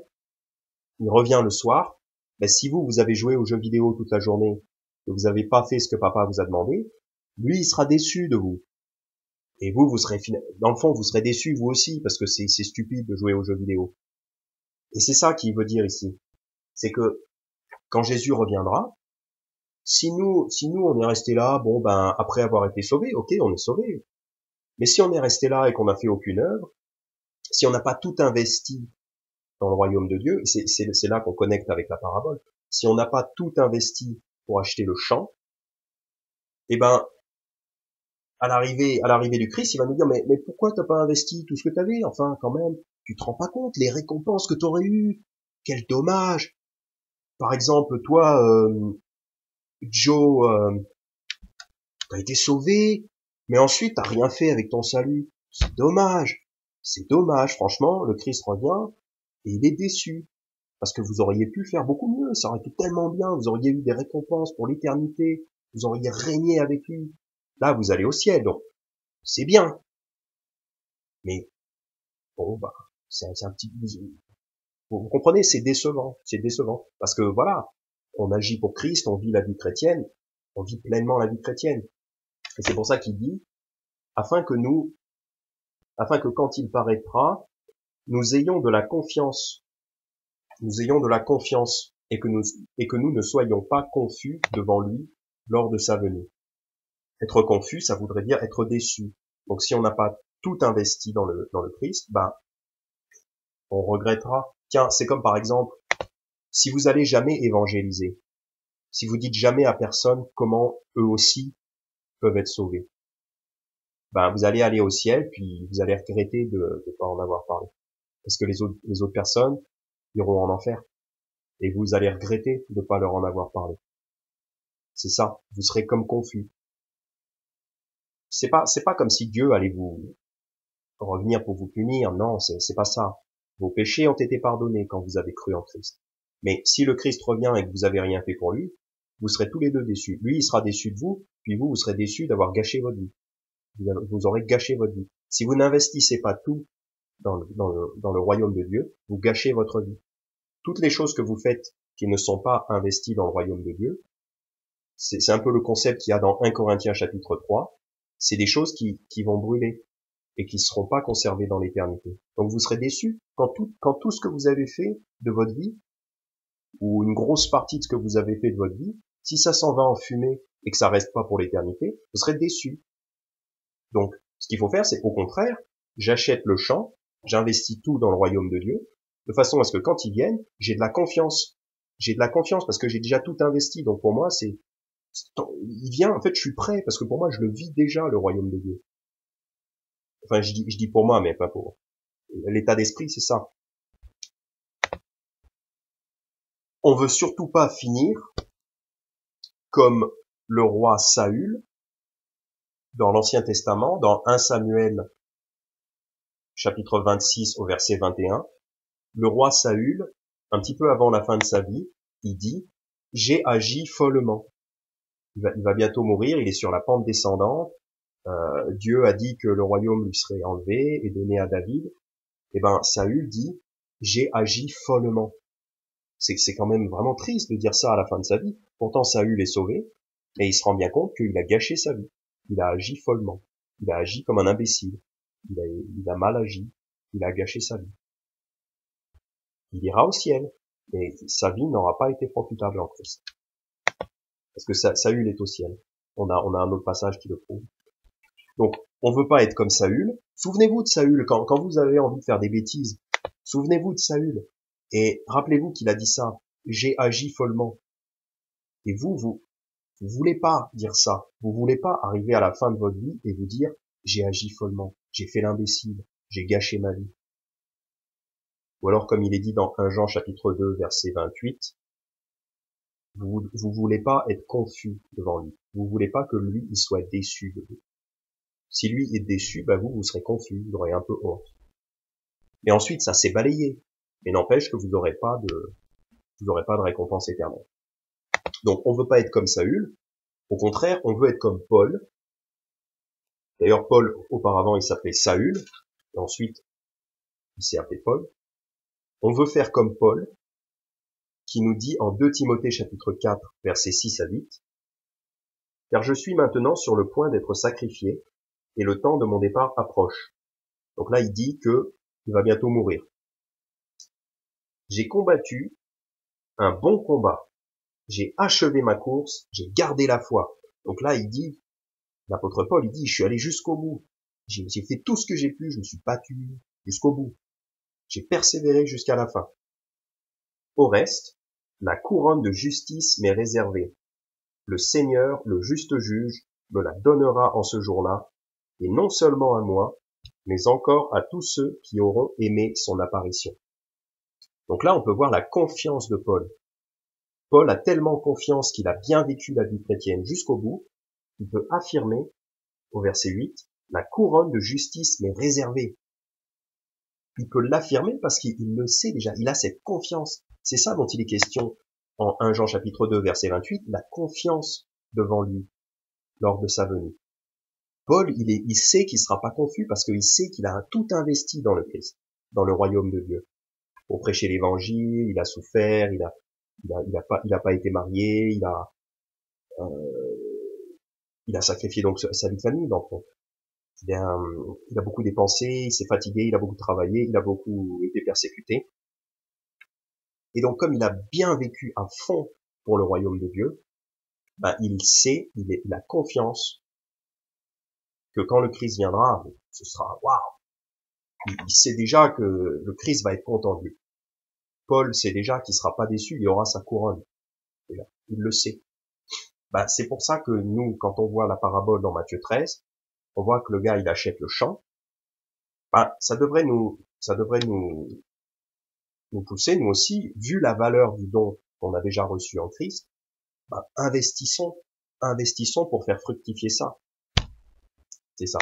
il revient le soir, si vous avez joué aux jeux vidéo toute la journée, que vous n'avez pas fait ce que papa vous a demandé, lui il sera déçu de vous. Et vous serez, dans le fond, vous serez déçu vous aussi, parce que c'est stupide de jouer aux jeux vidéo. Et c'est ça qu'il veut dire ici. C'est que, quand Jésus reviendra, si nous on est resté là, après avoir été sauvé, ok, on est sauvé. Mais si on est resté là et qu'on n'a fait aucune œuvre, si on n'a pas tout investi dans le royaume de Dieu, c'est là qu'on connecte avec la parabole. Si on n'a pas tout investi pour acheter le champ, à l'arrivée du Christ, il va nous dire, mais pourquoi t'as pas investi tout ce que t'avais? Enfin, quand même, tu te rends pas compte, les récompenses que t'aurais eues. Quel dommage. Par exemple, toi, Joe, t'as été sauvé, mais ensuite t'as rien fait avec ton salut. C'est dommage. C'est dommage, franchement, le Christ revient, et il est déçu. Parce que vous auriez pu faire beaucoup mieux, ça aurait été tellement bien, vous auriez eu des récompenses pour l'éternité, vous auriez régné avec lui. Là, vous allez au ciel, donc c'est bien. Mais bon, c'est un petit... Vous comprenez, c'est décevant, parce que voilà, on agit pour Christ, on vit la vie chrétienne, on vit pleinement la vie chrétienne. Et c'est pour ça qu'il dit, afin que quand il paraîtra, nous ayons de la confiance et que nous ne soyons pas confus devant lui lors de sa venue. Être confus, ça voudrait dire être déçu. Donc si on n'a pas tout investi dans le Christ, on regrettera. Tiens, c'est comme par exemple, si vous allez jamais évangéliser, si vous dites jamais à personne comment eux aussi peuvent être sauvés, vous allez aller au ciel, puis vous allez regretter de pas en avoir parlé. Parce que les autres personnes iront en enfer. Et vous allez regretter de pas leur en avoir parlé. C'est ça. Vous serez comme confus. C'est pas comme si Dieu allait vous revenir pour vous punir. Non, c'est pas ça. Vos péchés ont été pardonnés quand vous avez cru en Christ. Mais si le Christ revient et que vous avez rien fait pour lui, vous serez tous les deux déçus. Lui, il sera déçu de vous, puis vous serez déçus d'avoir gâché votre vie. Vous aurez gâché votre vie. Si vous n'investissez pas tout dans le royaume de Dieu, vous gâchez votre vie. Toutes les choses que vous faites qui ne sont pas investies dans le royaume de Dieu, c'est un peu le concept qu'il y a dans 1 Corinthiens chapitre 3, c'est des choses qui vont brûler et qui ne seront pas conservées dans l'éternité. Donc vous serez déçus quand tout ce que vous avez fait de votre vie ou une grosse partie de ce que vous avez fait de votre vie, si ça s'en va en fumée et que ça reste pas pour l'éternité, vous serez déçu. Donc, ce qu'il faut faire, c'est au contraire, j'achète le champ, j'investis tout dans le royaume de Dieu, de façon à ce que quand ils viennent, j'ai de la confiance. J'ai de la confiance parce que j'ai déjà tout investi. Donc pour moi, il vient, en fait, je suis prêt parce que pour moi, je le vis déjà, le royaume de Dieu. Enfin, je dis pour moi, mais pas pour l'état d'esprit, c'est ça. On veut surtout pas finir comme le roi Saül dans l'Ancien Testament, dans 1 Samuel chapitre 26 au verset 21. Le roi Saül, un petit peu avant la fin de sa vie, il dit « J'ai agi follement ». Il va bientôt mourir, il est sur la pente descendante. Dieu a dit que le royaume lui serait enlevé et donné à David. Et ben Saül dit « J'ai agi follement ». C'est quand même vraiment triste de dire ça à la fin de sa vie. Pourtant Saül est sauvé, et il se rend bien compte qu'il a gâché sa vie. Il a agi follement. Il a agi comme un imbécile. Il a mal agi. Il a gâché sa vie. Il ira au ciel, mais sa vie n'aura pas été profitable en Christ. Parce que Saül est au ciel. On a un autre passage qui le prouve. Donc, on veut pas être comme Saül. Souvenez-vous de Saül, quand vous avez envie de faire des bêtises, souvenez-vous de Saül. Et rappelez-vous qu'il a dit ça. J'ai agi follement. Et vous voulez pas dire ça. Vous voulez pas arriver à la fin de votre vie et vous dire, j'ai agi follement. J'ai fait l'imbécile. J'ai gâché ma vie. Ou alors, comme il est dit dans 1 Jean chapitre 2, verset 28, vous voulez pas être confus devant lui. Vous voulez pas que lui, il soit déçu de vous. Si lui est déçu, bah vous serez confus, vous aurez un peu honte. Et ensuite, ça s'est balayé. Mais n'empêche que vous n'aurez pas de récompense éternelle. Donc, on veut pas être comme Saül. Au contraire, on veut être comme Paul. D'ailleurs, Paul, auparavant, il s'appelait Saül. Et ensuite, il s'est appelé Paul. On veut faire comme Paul, qui nous dit en 2 Timothée chapitre 4, versets 6 à 8, « Car je suis maintenant sur le point d'être sacrifié, et le temps de mon départ approche. » Donc là, il dit que il va bientôt mourir. « J'ai combattu un bon combat. J'ai achevé ma course, j'ai gardé la foi. » Donc là, il dit, l'apôtre Paul, il dit, je suis allé jusqu'au bout. J'ai fait tout ce que j'ai pu, je me suis battu jusqu'au bout. J'ai persévéré jusqu'à la fin. Au reste, la couronne de justice m'est réservée. Le Seigneur, le juste juge, me la donnera en ce jour-là, et non seulement à moi, mais encore à tous ceux qui auront aimé son apparition. Donc là, on peut voir la confiance de Paul. Paul a tellement confiance qu'il a bien vécu la vie chrétienne jusqu'au bout, il peut affirmer, au verset 8, la couronne de justice m'est réservée. Il peut l'affirmer parce qu'il le sait déjà, il a cette confiance. C'est ça dont il est question en 1 Jean chapitre 2, verset 28, la confiance devant lui lors de sa venue. Paul, il sait qu'il sera pas confus parce qu'il sait qu'il a tout investi dans le Christ, dans le royaume de Dieu. Pour prêcher l'évangile, il a souffert, il a pas été marié, il a sacrifié donc sa vie de famille, donc il a beaucoup dépensé, il s'est fatigué, il a beaucoup travaillé, il a beaucoup été persécuté. Et donc comme il a bien vécu à fond pour le royaume de Dieu, ben, il sait, il a confiance que quand le Christ viendra, ce sera waouh. Il sait déjà que le Christ va être content de lui. Paul sait déjà qu'il sera pas déçu, il aura sa couronne. Déjà, il le sait. Ben, c'est pour ça que nous, quand on voit la parabole dans Matthieu 13, on voit que le gars, il achète le champ. Ben, ça devrait nous pousser, nous aussi, vu la valeur du don qu'on a déjà reçu en Christ, ben, investissons pour faire fructifier ça. C'est ça.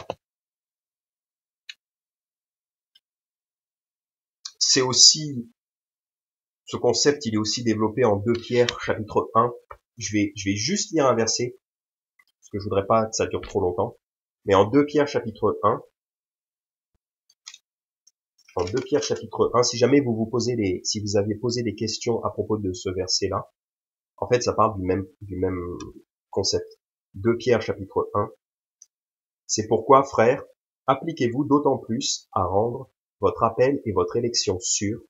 C'est aussi, ce concept, il est aussi développé en 2 Pierre, chapitre 1. Je vais juste lire un verset, parce que je voudrais pas que ça dure trop longtemps. Mais en 2 Pierre, chapitre 1, si jamais si vous aviez posé des questions à propos de ce verset-là, en fait, ça parle du même concept. 2 Pierre, chapitre 1. C'est pourquoi, frères, appliquez-vous d'autant plus à rendre votre appel et votre élection sûrs,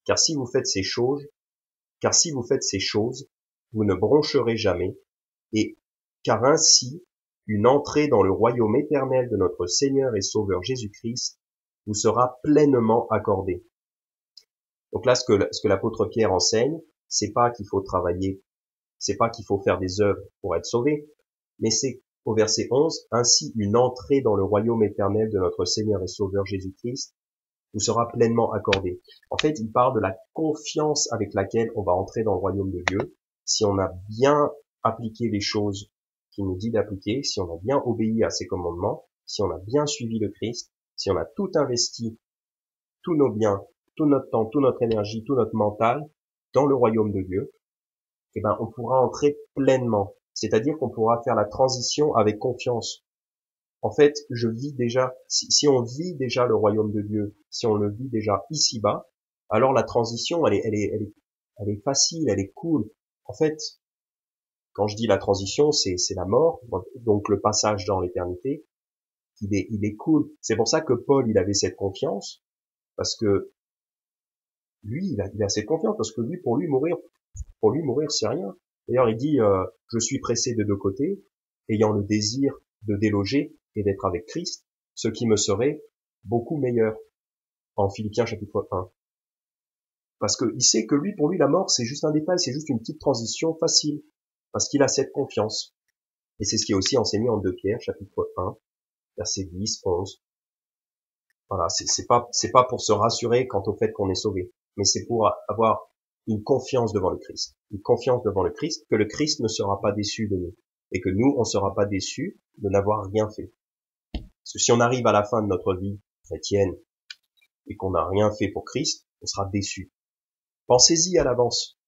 car si vous faites ces choses, Car si vous faites ces choses, vous ne broncherez jamais, et car ainsi, une entrée dans le royaume éternel de notre Seigneur et Sauveur Jésus-Christ vous sera pleinement accordée. Donc là, ce que l'apôtre Pierre enseigne, c'est pas qu'il faut travailler, c'est pas qu'il faut faire des œuvres pour être sauvé, mais c'est au verset 11, ainsi une entrée dans le royaume éternel de notre Seigneur et Sauveur Jésus-Christ vous sera pleinement accordée. En fait, il parle de la confiance avec laquelle on va entrer dans le royaume de Dieu, si on a bien appliqué les choses qu'il nous dit d'appliquer, si on a bien obéi à ses commandements, si on a bien suivi le Christ, si on a tout investi, tous nos biens, tout notre temps, toute notre énergie, tout notre mental dans le royaume de Dieu, eh ben, on pourra entrer pleinement. C'est-à-dire qu'on pourra faire la transition avec confiance. En fait, je vis déjà, si on vit déjà le royaume de Dieu, si on le vit déjà ici-bas, alors la transition, elle est facile, elle est cool. En fait, quand je dis la transition, c'est la mort, donc le passage dans l'éternité, il est cool. C'est pour ça que Paul, il avait cette confiance, parce que lui, il a cette confiance, parce que lui, pour lui mourir, c'est rien. D'ailleurs, il dit, je suis pressé de deux côtés, ayant le désir de déloger et d'être avec Christ, ce qui me serait beaucoup meilleur. En Philippiens chapitre 1. Parce que il sait que lui, pour lui, la mort, c'est juste un détail, c'est juste une petite transition facile. Parce qu'il a cette confiance. Et c'est ce qui est aussi enseigné en 2 Pierre, chapitre 1, versets 10, 11. Voilà, c'est pas pour se rassurer quant au fait qu'on est sauvé, mais c'est pour avoir une confiance devant le Christ. Une confiance devant le Christ, que le Christ ne sera pas déçu de nous. Et que nous, on sera pas déçus de n'avoir rien fait. Parce que si on arrive à la fin de notre vie chrétienne et qu'on n'a rien fait pour Christ, on sera déçu. Pensez-y à l'avance.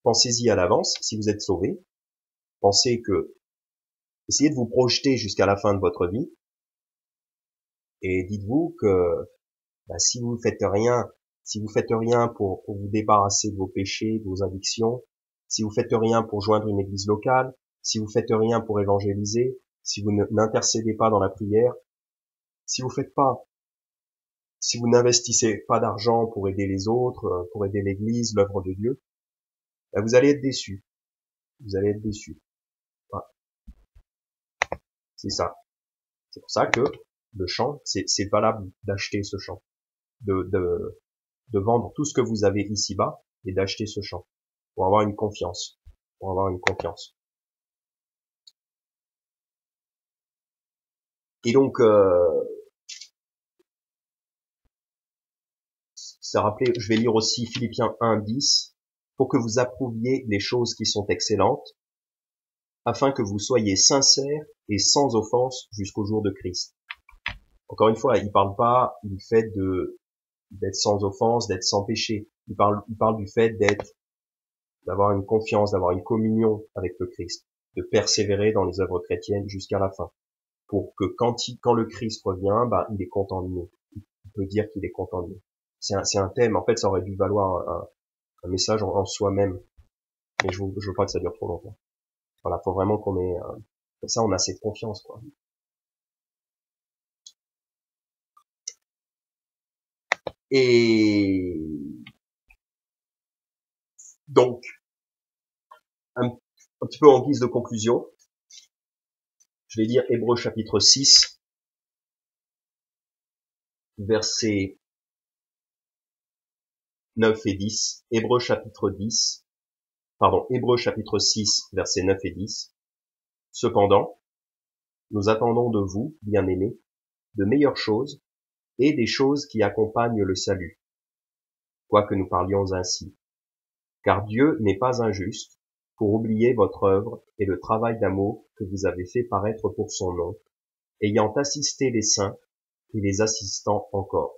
Pensez-y à l'avance, si vous êtes sauvé. Essayez de vous projeter jusqu'à la fin de votre vie. Et dites-vous que, si vous faites rien pour vous débarrasser de vos péchés, de vos addictions, si vous faites rien pour joindre une église locale, si vous faites rien pour évangéliser, si vous n'intercédez pas dans la prière, si vous n'investissez pas d'argent pour aider les autres, pour aider l'église, l'œuvre de Dieu, vous allez être déçus. Vous allez être déçus. Voilà. C'est ça. C'est pour ça que le champ, c'est valable d'acheter ce champ. De vendre tout ce que vous avez ici-bas et d'acheter ce champ. Pour avoir une confiance. Pour avoir une confiance. Et donc, ça rappelait, je vais lire aussi Philippiens 1, 10, pour que vous approuviez les choses qui sont excellentes, afin que vous soyez sincères et sans offense jusqu'au jour de Christ. Encore une fois, il parle pas du fait d'être sans offense, d'être sans péché. Il parle du fait d'avoir une confiance, d'avoir une communion avec le Christ, de persévérer dans les œuvres chrétiennes jusqu'à la fin, pour que quand le Christ revient, il est content de nous. Il peut dire qu'il est content de nous. C'est un thème. En fait, ça aurait dû valoir un message en soi-même, mais je veux pas que ça dure trop longtemps. Voilà, faut vraiment qu'on ait comme ça, on a cette confiance, quoi. Et donc, un petit peu en guise de conclusion, je vais lire Hébreux chapitre 6, versets 9 et 10. Hébreux chapitre 6, versets 9 et 10. Cependant, nous attendons de vous, bien-aimés, de meilleures choses et des choses qui accompagnent le salut, quoique nous parlions ainsi. Car Dieu n'est pas injuste pour oublier votre œuvre et le travail d'amour que vous avez fait paraître pour son nom, ayant assisté les saints et les assistant encore.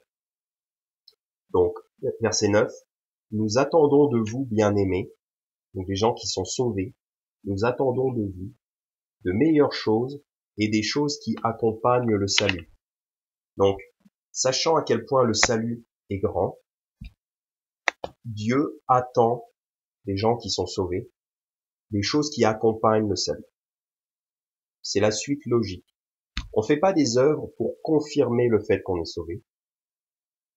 Donc, verset 9, nous attendons de vous, bien-aimés, donc des gens qui sont sauvés, nous attendons de vous de meilleures choses et des choses qui accompagnent le salut. Donc, sachant à quel point le salut est grand, Dieu attend des gens qui sont sauvés, des choses qui accompagnent le salut. C'est la suite logique. On fait pas des œuvres pour confirmer le fait qu'on est sauvé.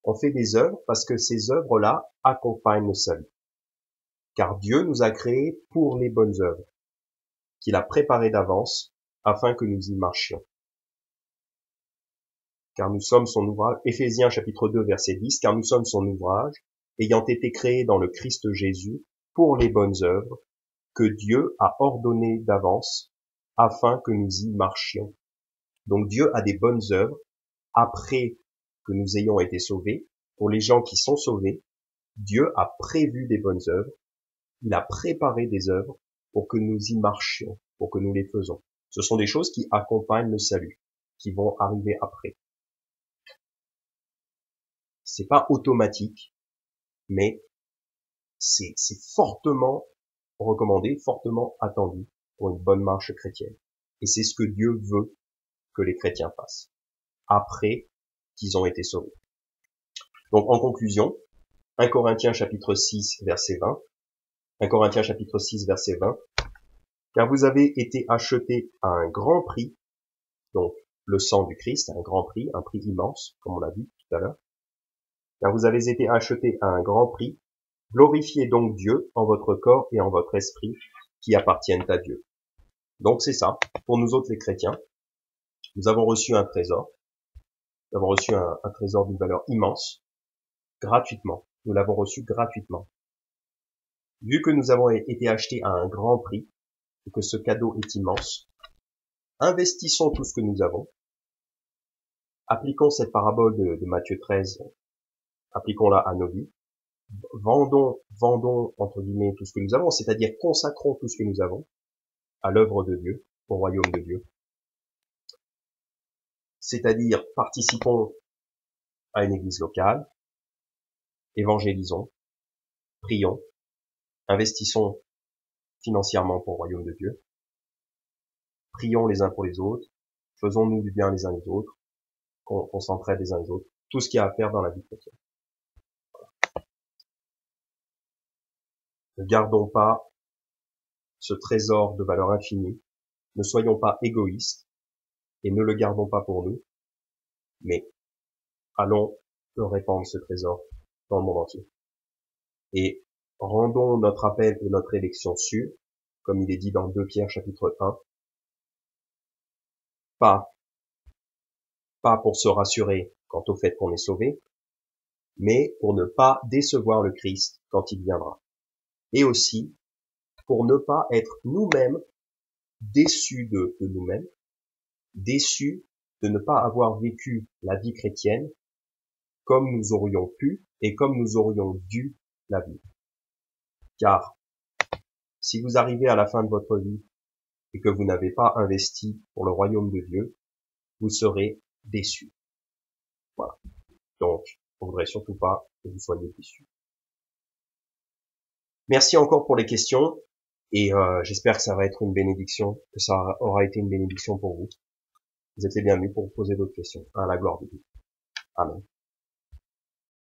On fait des œuvres parce que ces œuvres-là accompagnent le salut. Car Dieu nous a créés pour les bonnes œuvres, qu'il a préparées d'avance, afin que nous y marchions. Car nous sommes son ouvrage, Éphésiens chapitre 2 verset 10, car nous sommes son ouvrage, ayant été créés dans le Christ Jésus pour les bonnes œuvres, que Dieu a ordonnées d'avance, afin que nous y marchions. Donc Dieu a des bonnes œuvres, après que nous ayons été sauvés. Pour les gens qui sont sauvés, Dieu a prévu des bonnes œuvres, il a préparé des œuvres pour que nous y marchions, pour que nous les faisons. Ce sont des choses qui accompagnent le salut, qui vont arriver après. C'est pas automatique, mais c'est fortement recommandé, fortement attendu pour une bonne marche chrétienne. Et c'est ce que Dieu veut que les chrétiens fassent, après qu'ils ont été sauvés. Donc en conclusion, 1 Corinthiens chapitre 6 verset 20, 1 Corinthiens chapitre 6 verset 20, car vous avez été achetés à un grand prix, donc le sang du Christ, un grand prix, un prix immense, comme on l'a dit tout à l'heure, car vous avez été achetés à un grand prix, glorifiez donc Dieu en votre corps et en votre esprit qui appartiennent à Dieu. Donc c'est ça, pour nous autres les chrétiens, nous avons reçu un trésor, nous avons reçu un trésor d'une valeur immense, gratuitement, nous l'avons reçu gratuitement. Vu que nous avons été achetés à un grand prix, et que ce cadeau est immense, investissons tout ce que nous avons, appliquons cette parabole de Matthieu 13, appliquons-la à nos vies, vendons, entre guillemets, tout ce que nous avons, c'est-à-dire consacrons tout ce que nous avons à l'œuvre de Dieu, au royaume de Dieu. C'est-à-dire participons à une église locale, évangélisons, prions, investissons financièrement pour le royaume de Dieu, prions les uns pour les autres, faisons-nous du bien les uns les autres, qu'on s'entraide les uns les autres, tout ce qu'il y a à faire dans la vie chrétienne. Ne gardons pas ce trésor de valeur infinie, ne soyons pas égoïstes et ne le gardons pas pour nous, mais allons le répandre ce trésor dans le monde entier. Et rendons notre appel et notre élection sûrs, comme il est dit dans 2 Pierre chapitre 1, pas pour se rassurer quant au fait qu'on est sauvé, mais pour ne pas décevoir le Christ quand il viendra. Et aussi pour ne pas être nous-mêmes déçus de nous-mêmes, déçus de ne pas avoir vécu la vie chrétienne comme nous aurions pu et comme nous aurions dû la vivre. Car si vous arrivez à la fin de votre vie et que vous n'avez pas investi pour le royaume de Dieu, vous serez déçus. Voilà. Donc, on ne voudrait surtout pas que vous soyez déçus. Merci encore pour les questions et j'espère que ça va être une bénédiction, que ça aura été une bénédiction pour vous. Vous êtes les bienvenus pour poser d'autres questions. À la gloire de Dieu. Amen.